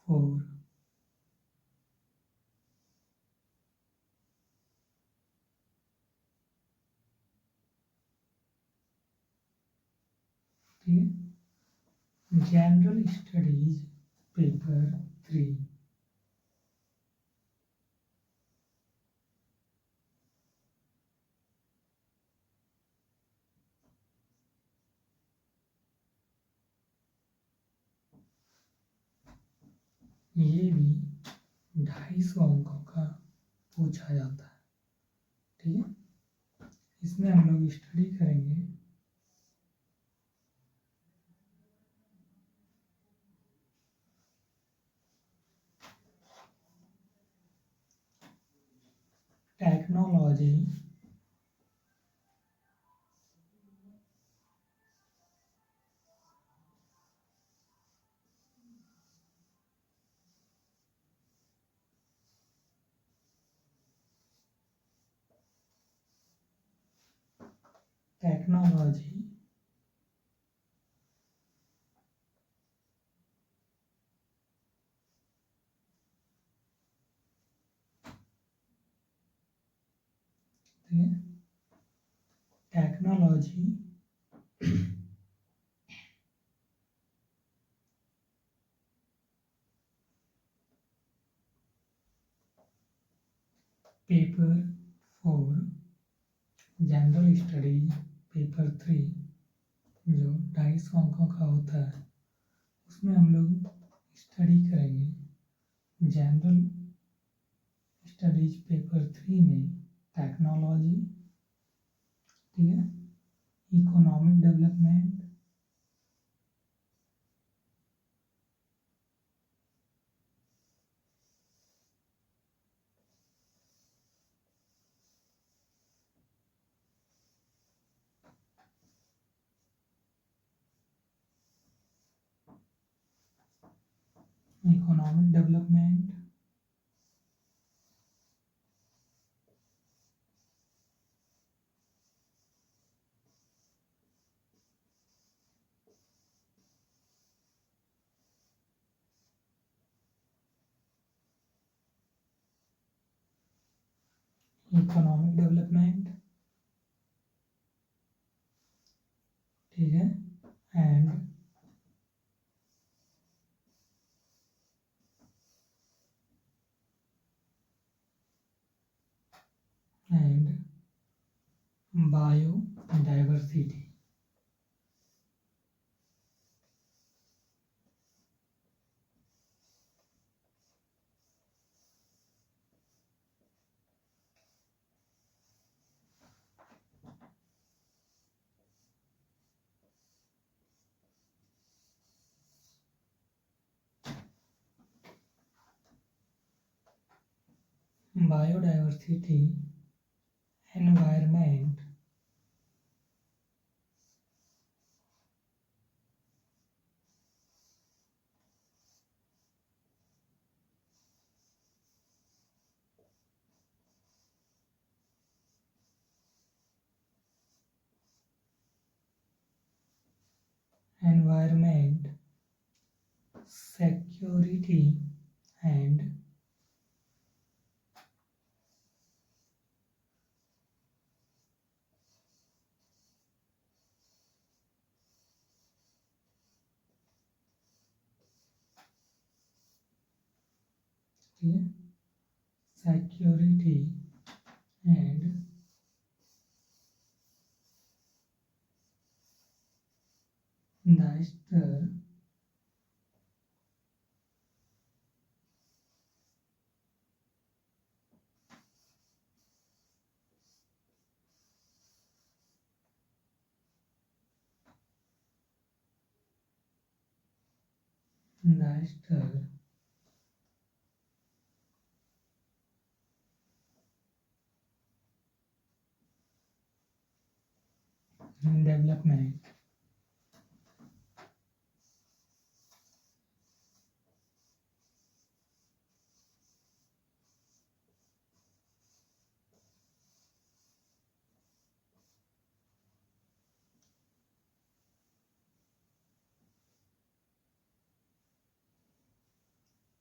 4 ठीक है। जनरल स्टडीज पेपर 3 ये भी 250 अंकों का पूछा जाता है। ठीक है। इसमें हम लोग स्टडी करेंगे टेक्नोलॉजी टेक्नोलॉजी ठीक है। Technology paper 4 general studies paper 3 जो 250 अंकों का होता है, उसमें हम लोग स्टडी करेंगे जनरल स्टडीज पेपर 3 में टेक्नोलॉजी, ठीक है, economic development, economic development, economic development, ठीक है, and biodiversity. Biodiversity, environment, environment, security and security and the stir development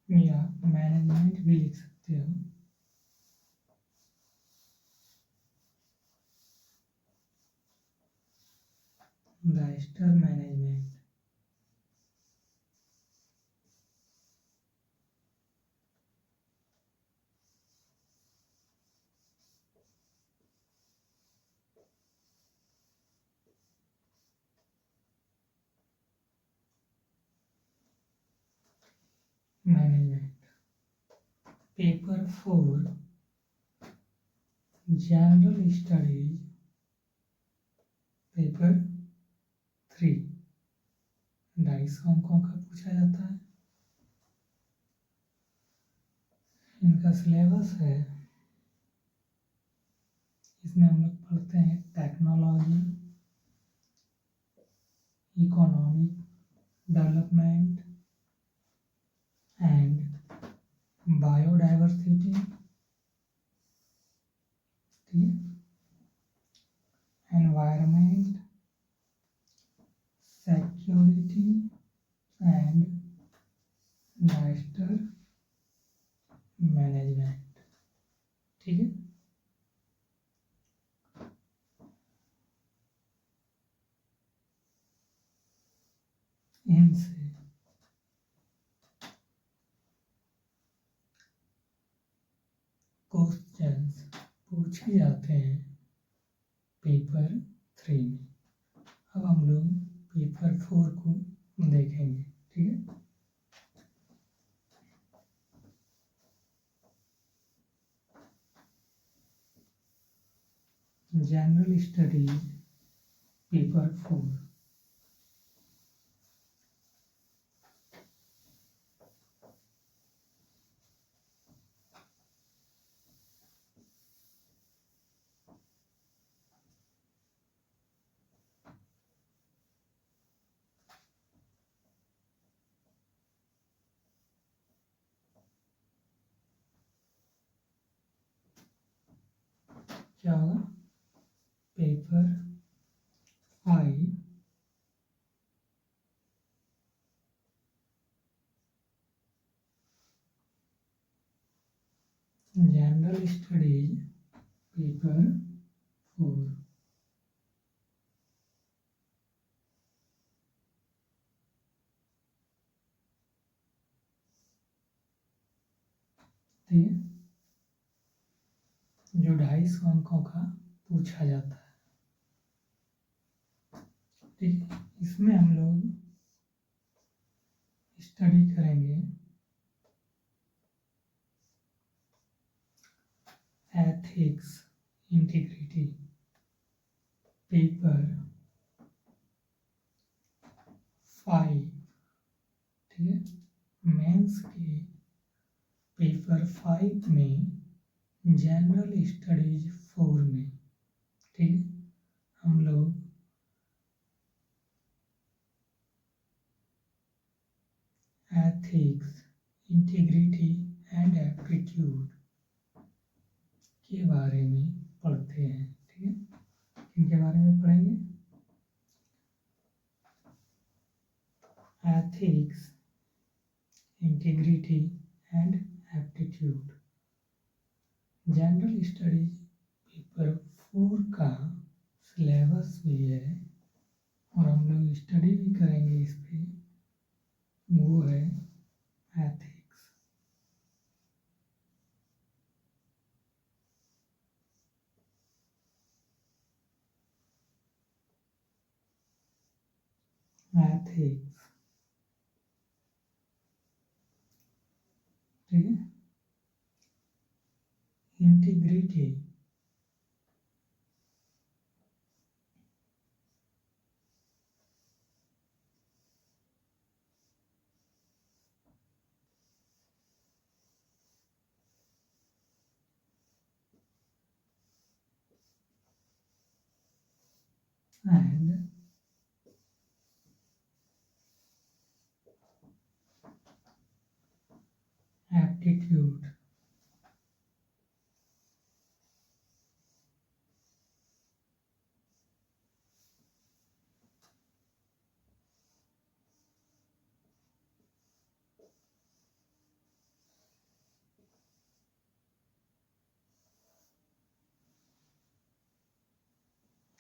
या मैनेजमेंट भी लिख सकते हो। Diester management, paper 4 general studies, paper 3 22 अंकों का पूछा जाता है। इनका सिलेबस है, इसमें हम लोग पढ़ते हैं technology, economic development and biodiversity, environment, security and disaster management. ठीक है, इनसे क्वेश्चंस पूछे जाते हैं पेपर 3 में। अब हम लोग पेपर 4 को देखेंगे। ठीक है, जनरल स्टडीज पेपर 4, क्या होगा? Paper 5 general studies paper 4। ठीक है, जो 250 अंकों का पूछा जाता है। ठीक है, इसमें हम लोग स्टडी करेंगे एथिक्स, इंटीग्रिटी, पेपर 5। ठीक है, मेंस के पेपर 5 में, जनरल स्टडीज 4 में। ठीक है, हम लोग एथिक्स, इंटीग्रिटी एंड एप्टीट्यूड के बारे में पढ़ते हैं। ठीक है, इनके बारे में पढ़ेंगे। Ethics, integrity and aptitude. General studies paper 4 का सिलेबस भी है और हम लोग स्टडी भी करेंगे इस पे, वो है एथिक्स। एथिक्स, ठीक है। Integrity, and aptitude.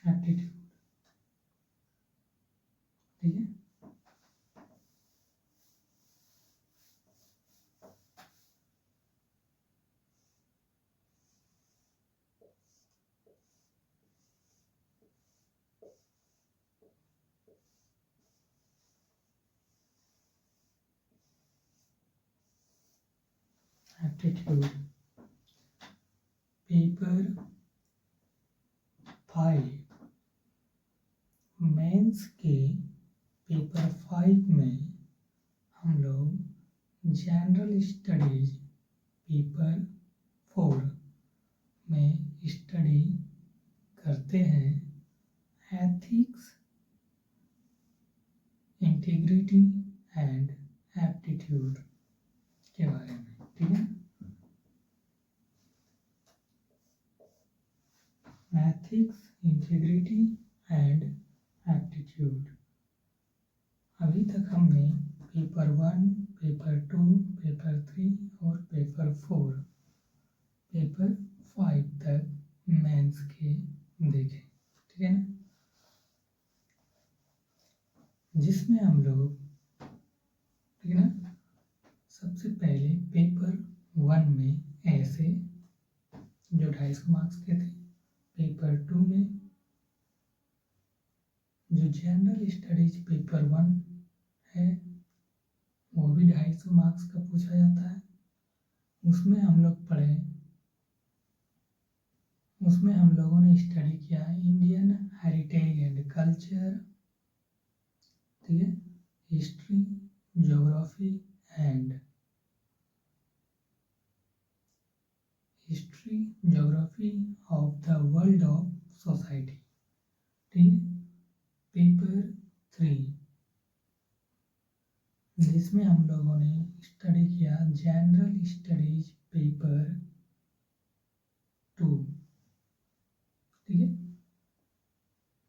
एप्टीट्यूड, ठीक है। एप्टीट्यूड पेपर 5 मेंस के पेपर 5 में हम लोग जनरल स्टडीज पेपर 4 में स्टडी करते हैं एथिक्स, इंटीग्रिटी एंड एप्टीट्यूड के बारे में, ठीक है। Ethics, integrity and aptitude. अभी तक हमने पेपर 1, पेपर 2, पेपर 3 और पेपर 4, पेपर 5 तक मेंस के देखे, ठीक है ना। जिसमें हम लोग, ठीक है ना, सबसे पहले पेपर 1 में ऐसे जो 250 मार्क्स के थे, पेपर 2 में जो जनरल स्टडीज पेपर 1 है वो भी 250 मार्क्स का पूछा जाता है। उसमें हम लोग पढ़े, उसमें हम लोगों ने स्टडी किया इंडियन हेरिटेज एंड कल्चर, ठीक है, history, geography and history geography of the world of society, ठीक है। पेपर 3 जिसमें हम लोगों ने स्टडी किया जनरल स्टडीज पेपर 2, ठीक है,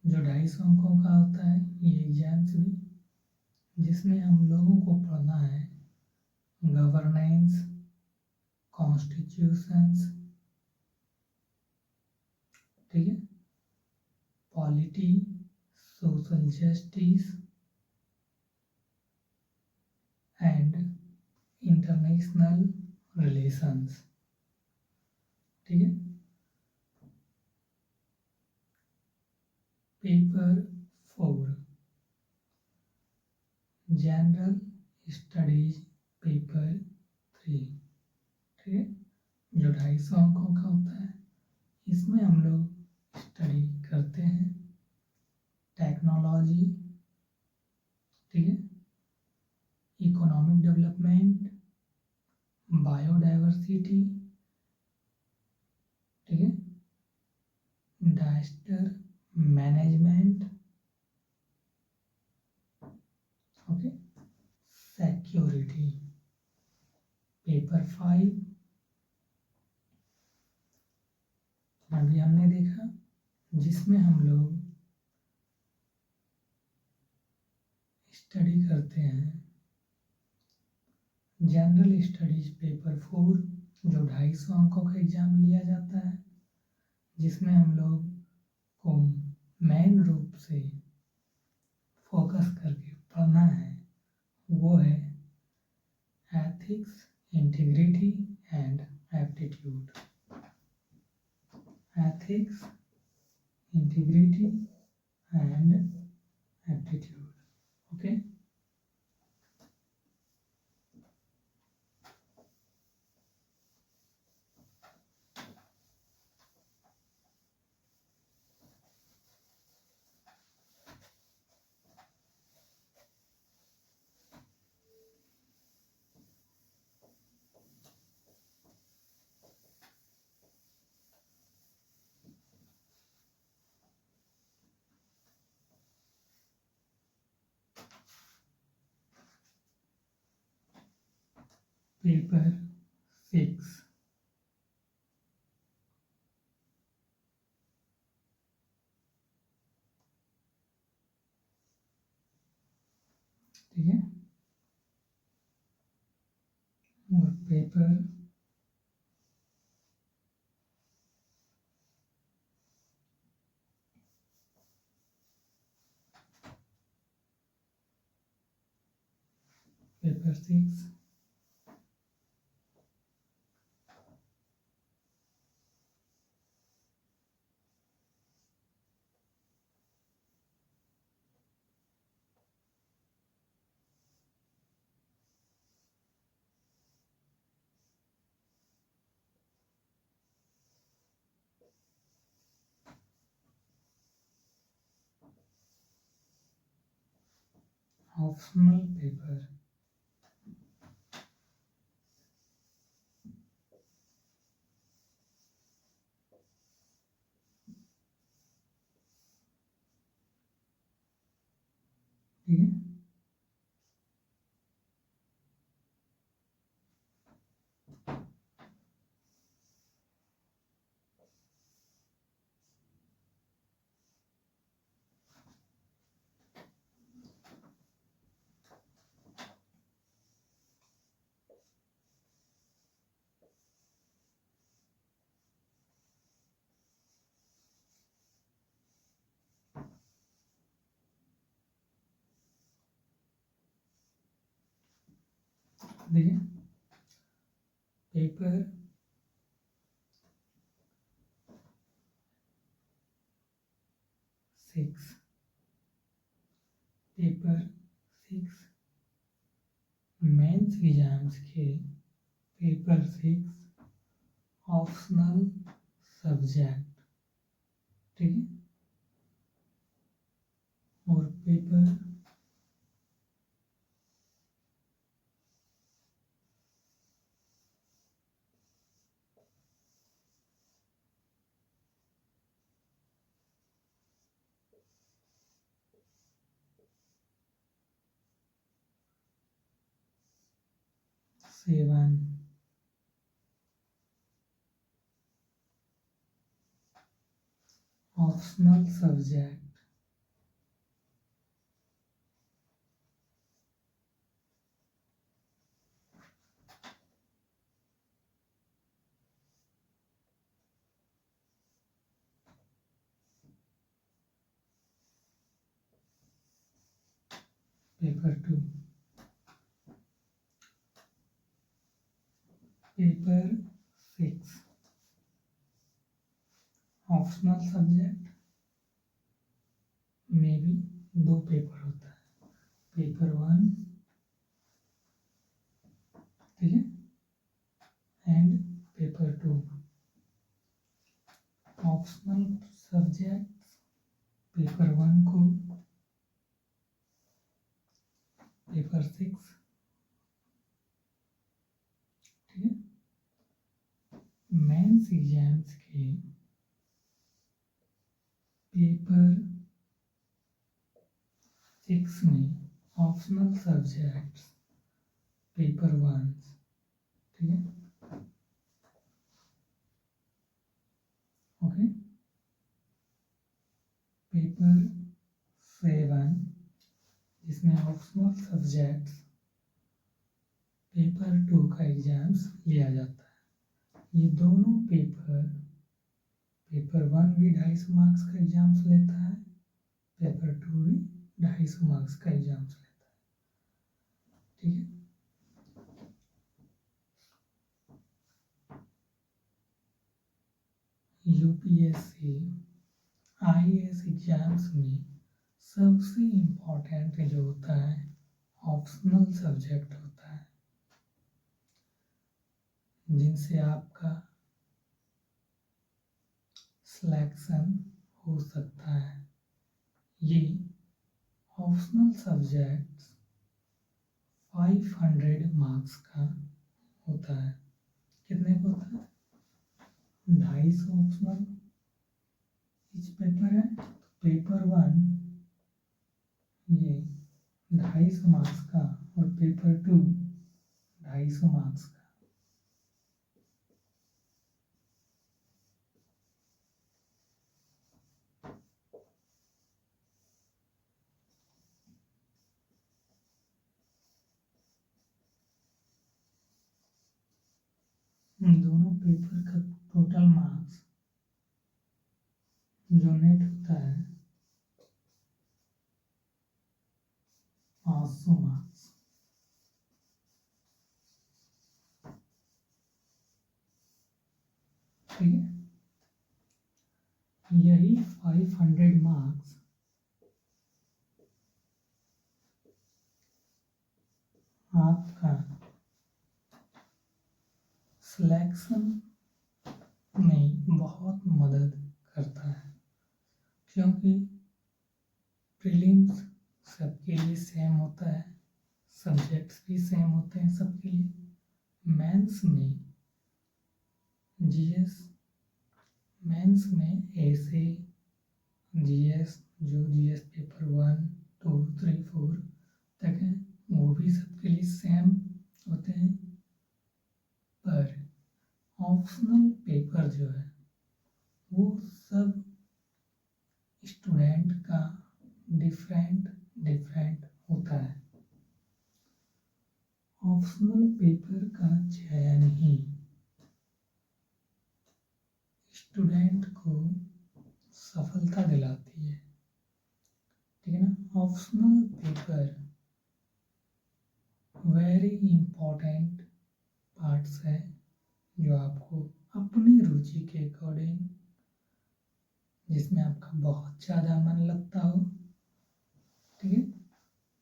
जो 250 अंकों का होता है ये एग्जाम्स भी, जिसमें हम लोगों को पढ़ना है गवर्नेंस, कॉन्स्टिट्यूशंस, ठीक है, polity, social justice and international relations, ठीक है। पेपर 4 जनरल स्टडीज पेपर 3, ठीक है, जो 250 अंकों का होता है। इसमें हम लोग स्टडी करते हैं टेक्नोलॉजी, ठीक है, इकोनॉमिक डेवलपमेंट, बायोडाइवर्सिटी, ठीक है, disaster management, okay, security. Paper 5 अभी हमने देखा, जिसमें हम लोग स्टडी करते करते हैं। जनरल स्टडीज पेपर 4 जो 250 अंकों का एग्जाम लिया जाता है, जिसमें हम लोग को मेन रूप से फोकस करके पढ़ना है, वो है ethics, integrity and aptitude. Ethics, integrity and aptitude. Okay, paper 6। ठीक है, और पेपर 6 ऑप्शनल पेपर। ठीक है, देखिए पेपर 6, पेपर 6 मेंस एग्जाम्स के पेपर 6 ऑप्शनल सब्जेक्ट। ठीक है, और paper 7 optional subject. Paper 2, paper 6 optional subject में भी 2 पेपर होता है, पेपर 1, ठीक है, and paper 2। Optional subject paper 1 को पेपर 6, ठीक है, मेंस एग्जाम्स के पेपर 6 में ऑप्शनल सब्जेक्ट्स पेपर 1, ठीक है, ओके। पेपर 7 जिसमें ऑप्शनल ऑल सब्जेक्ट्स पेपर 2 का एग्जाम्स लिया जाता है। ये दोनों पेपर 1 भी 250 मार्क्स का एग्जाम्स लेता है, पेपर 2 भी 250 मार्क्स का एग्जाम्स लेता है। ठीक है, यूपीएससी आईएएस एग्जाम्स में सबसे इम्पोर्टेंट जो होता है ऑप्शनल सब्जेक्ट होता है, जिनसे आपका सिलेक्शन हो सकता है। ये ऑप्शनल सब्जेक्ट्स 500 मार्क्स का होता है। कितने का होता है? 250 ऑप्शनल इच पेपर है। तो पेपर 1 ये 250 मार्क्स का और पेपर 2 250 मार्क्स का। दोनों पेपर का टोटल मार्क्स जो नेट होता है 500 मार्क्स। ठीक है, यही 500 मार्क्स आपका सिलेक्शन में बहुत मदद करता है, क्योंकि प्रीलिम्स सबके लिए सेम होता है, सब्जेक्ट्स भी सेम होते हैं सबके लिए। मेंस में ऐसे जीएस जो जीएस पेपर 1, 2, 3, 4 तक है, वो भी सबके लिए सेम होते हैं। पर ऑप्शनल पेपर जो है वो सब स्टूडेंट का डिफरेंट होता है। ऑप्शनल पेपर का चयन ही स्टूडेंट को सफलता दिलाती है। ठीक है ना, optional paper very important parts है जो आपको अपनी रुचि के अकॉर्डिंग, जिसमें आपका बहुत ज़्यादा मन लगता हो, ठीक है,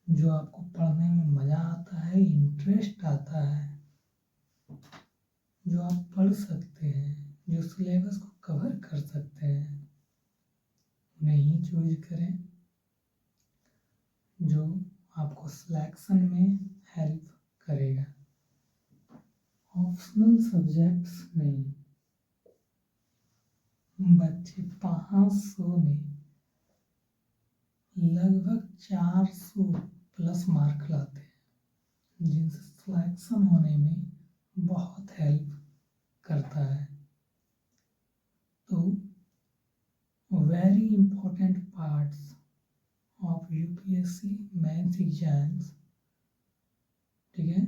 जो आपको पढ़ने में मज़ा आता है, इंटरेस्ट आता है, जो आप पढ़ सकते हैं, जो सिलेबस को कवर कर सकते हैं, उन्हें ही चूज करें, जो आपको सिलेक्शन में हेल्प करेगा। ऑप्शनल सब्जेक्ट्स में बच्चे 500 में लगभग 400 प्लस मार्क लाते हैं, जिनसे सिलेक्शन होने में बहुत हेल्प करता है। तो very important parts of UPSC mains exams, ठीक है,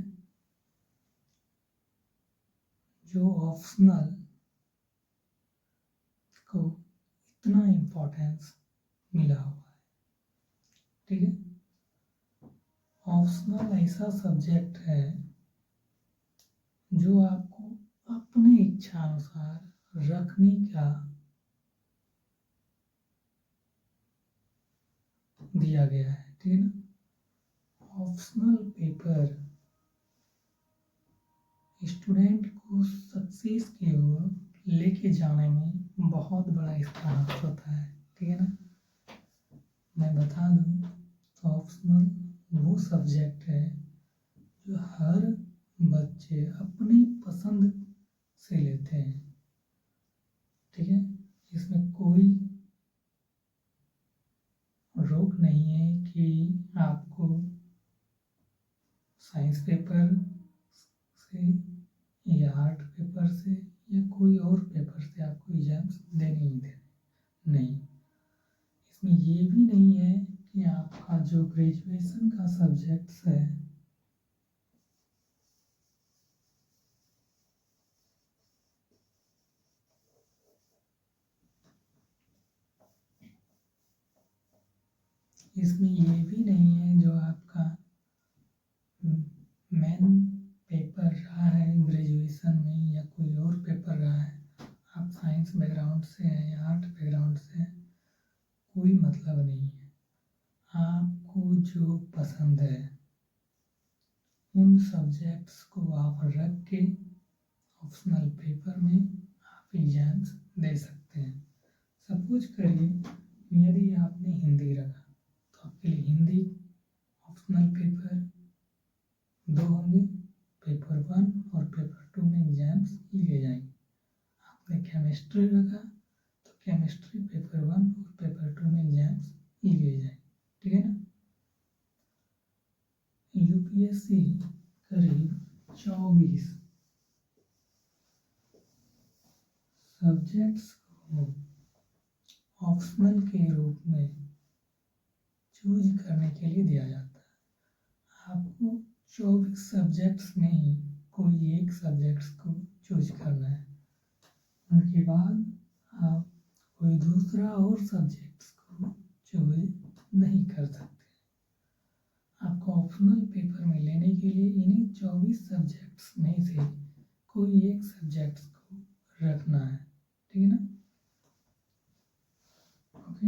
जो ऑप्शनल को इतना इम्पोर्टेंस मिला हुआ है। ठीक है, ऑप्शनल ऐसा सब्जेक्ट है जो आपको अपनी इच्छा अनुसार रखने का दिया गया है। ठीक है ना, ऑप्शनल पेपर स्टूडेंट को सक्सेस की ओर लेके जाने में बहुत बड़ा इसका हाथ होता है। ठीक है ना, मैं बता दूं तो ऑप्शनल वो सब्जेक्ट है जो हर बच्चे अपनी पसंद से लेते हैं। ठीक है, इसमें कोई रोक नहीं है कि आपको साइंस पेपर से या आर्ट पेपर से या कोई और पेपर से आपको एग्जाम्स देने ही देने नहीं। इसमें ये भी नहीं है कि आप आपका जो ग्रेजुएशन का सब्जेक्ट्स है इसमें ये भी नहीं है जो आपका मेन पेपर रहा है ग्रेजुएशन में या कोई और पेपर रहा है, आप साइंस बैकग्राउंड से हैं या आर्ट बैकग्राउंड से हैं, कोई मतलब नहीं है। आपको जो पसंद है उन सब्जेक्ट्स को आप रख के ऑप्शनल पेपर में आप एग्जाम्स दे सकते हैं। सपोज करिए यदि आपने हिंदी रखा तो आपके लिए हिंदी ऑप्शनल पेपर 2 होंगे, पेपर 1 और पेपर 2 में एग्जाम्स लिए जाएंगे। आपने केमिस्ट्री रखा तो केमिस्ट्री पेपर 1 और पेपर 2 में एग्जाम्स लिए जाएंगे, ठीक है ना। यूपीएससी करीब 24 सब्जेक्ट्स को ऑप्शनल के रूप में चूज करने के लिए दिया जाता है। आपको 24 सब्जेक्ट्स में ही कोई एक सब्जेक्ट्स को चूज करना है, उनके बाद आप कोई दूसरा और सब्जेक्ट्स को चूज नहीं कर सकते। आपको ऑप्शनल पेपर में लेने के लिए इन्हीं 24 सब्जेक्ट्स में से कोई एक सब्जेक्ट्स को रखना है, ठीक है ना। ओके,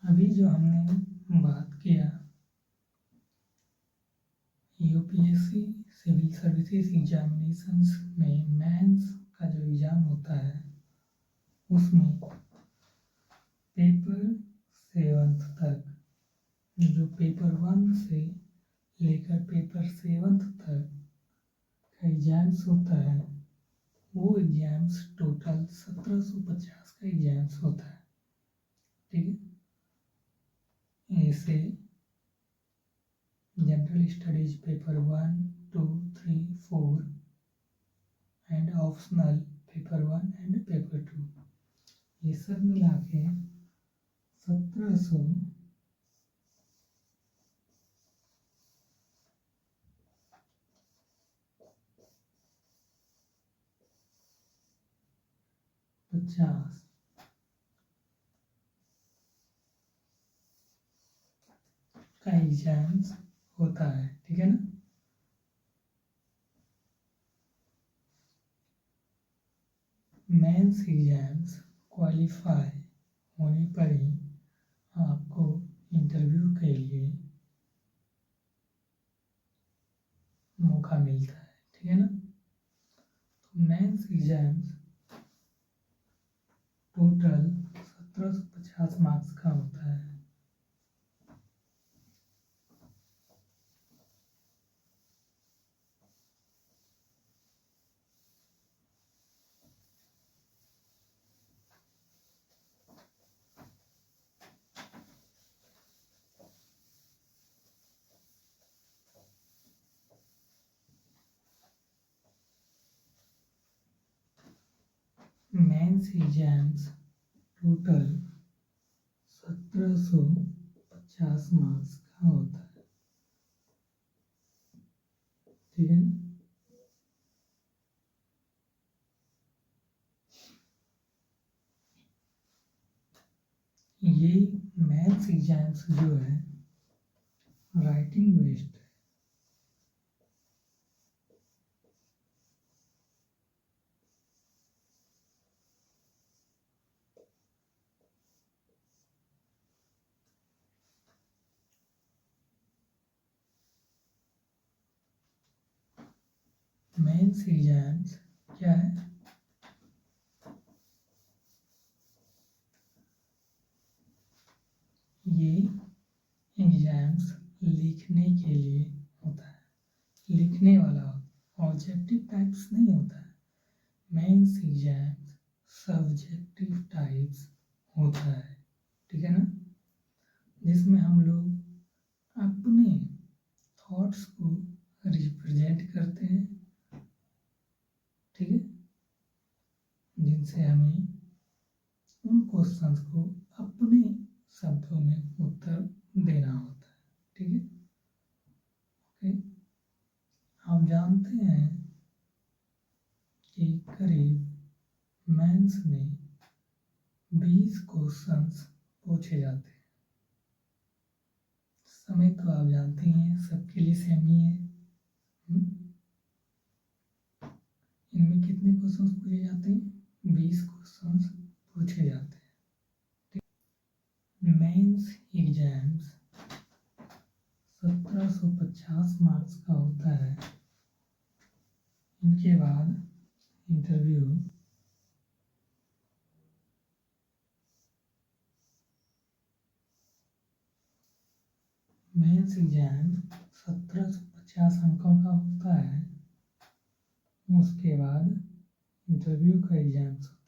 अभी जो हमने बात किया यूपीएससी सिविल सर्विसेज एग्जामिनेशंस में मेंस का जो एग्ज़ाम होता है उसमें पेपर 7 तक जो पेपर 1 से लेकर पेपर 7 तक का एग्जाम्स होता है, वो एग्जाम्स टोटल 1750 का एग्जाम्स होता है, ठीक है। ऐसे general studies paper 1, 2, 3, 4 and optional paper 1 and paper 2, ये सब मिला के 1750 का एग्जाम्स होता है, ठीक है ना। मेंस एग्जाम्स क्वालिफाई होने पर ही आपको इंटरव्यू के लिए मौका मिलता है, ठीक है ना। तो मेंस एग्जाम्स टोटल 1750 मार्क्स का होता है। मेंस एग्जाम्स टोटल 1750 मार्क्स का होता है, ठीक है ना। ये मैथ्स एग्जाम्स जो है राइटिंग बेस्ड है। मेंस एग्जाम्स क्या है, ये एग्जाम्स लिखने के लिए होता है, लिखने वाला ऑब्जेक्टिव टाइप्स नहीं होता है। मेंस एग्जाम्स सब्जेक्टिव टाइप्स होता है, ठीक है ना, जिसमें हम लोग अपने थॉट्स को रिप्रेजेंट करते हैं, ठीक है, जिनसे हमें उन क्वेश्चंस को अपने शब्दों में उत्तर देना होता है, ठीक है। ओके, आप जानते हैं कि करीब मेंस में 20 क्वेश्चंस पूछे जाते हैं। समय तो आप जानते ही हैं सबके लिए सेम ही है। इनमें कितने क्वेश्चंस पूछे जाते हैं? 20 क्वेश्चंस पूछे जाते हैं। मेंस एग्जाम्स 1750 मार्क्स का होता है। इनके बाद इंटरव्यू मेंस एग्जाम 1750 अंकों का होता है। उसके बाद इंटरव्यू का एग्जाम्स होता है।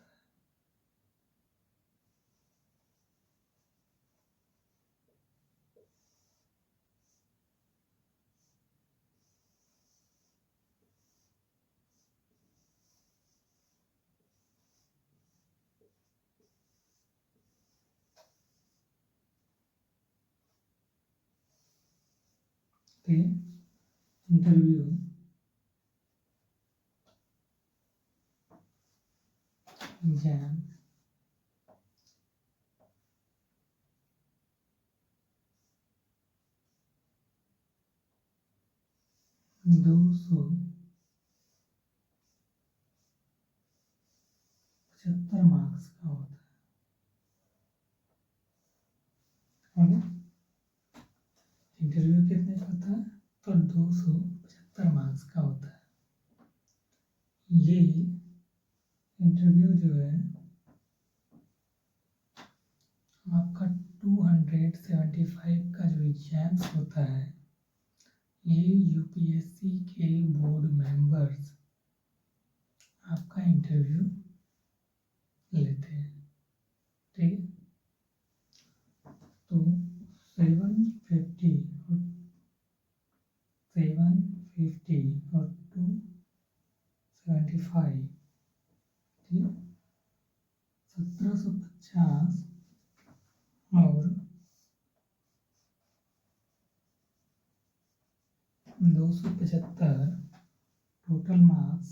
ठीक है, इंटरव्यू एग्जाम दो सौ 75 मार्क्स का होता है। ओके, इंटरव्यू कितने का होता है? तो 275 मार्क्स का होता है। ये इंटरव्यू जो है आपका 275 का जो एग्जाम्स होता है, ये यूपीएससी के बोर्ड मेंबर्स आपका इंटरव्यू लेते हैं, ठीक है। तो 750 और 275, ठीक, 1750 और 275 टोटल मार्क्स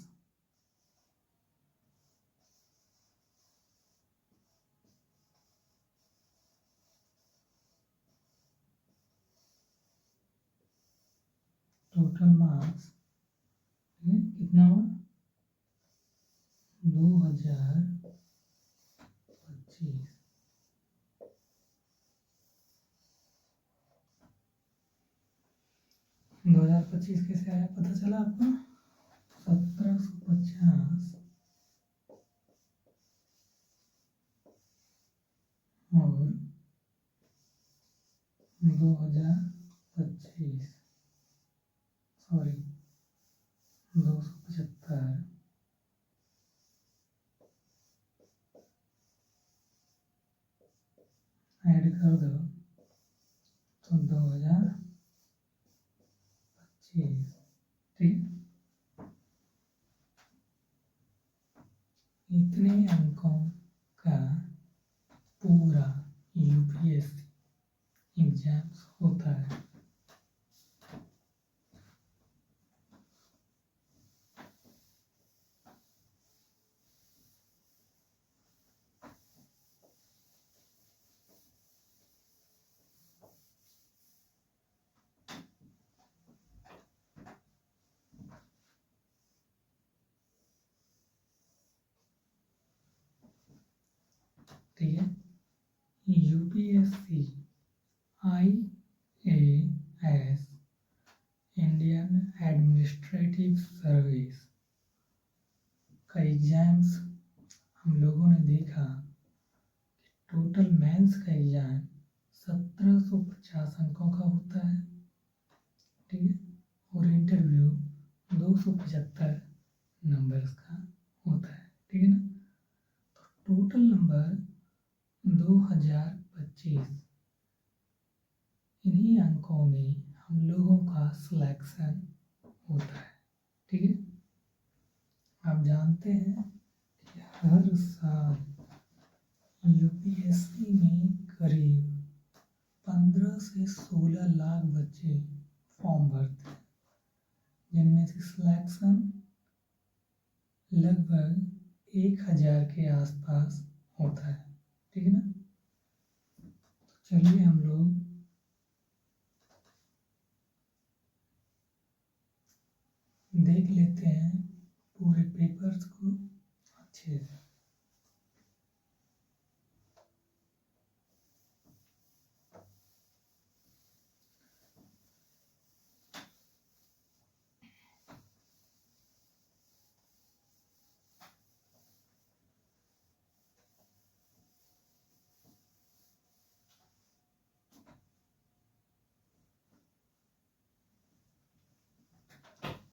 कितना हुआ? 2025। 2025 कैसे आया पता चला आपको? 1750 और 2025, सॉरी 275 ऐड कर दो तो 2025, ठीक। इतने अंकों का पूरा यूपीएससी एग्जाम्स होता है। ठीक है, UPSC IAS Indian administrative service का एग्जाम्स हम लोगों ने देखा कि टोटल मेंस का एग्जाम 1750 अंकों का होता है, ठीक है, और इंटरव्यू 275 नंबर्स का होता है, ठीक है ना। तो 2025 इन्हीं अंकों में हम लोगों का सिलेक्शन होता है। ठीक है, आप जानते हैं कि हर साल यूपीएससी में करीब 15 से 16 लाख बच्चे फॉर्म भरते हैं, जिनमें से सिलेक्शन लगभग 1000 के आसपास होता है। ठीक है ना, तो चलिए हम लोग देख लेते हैं पूरे पेपर्स को अच्छे से।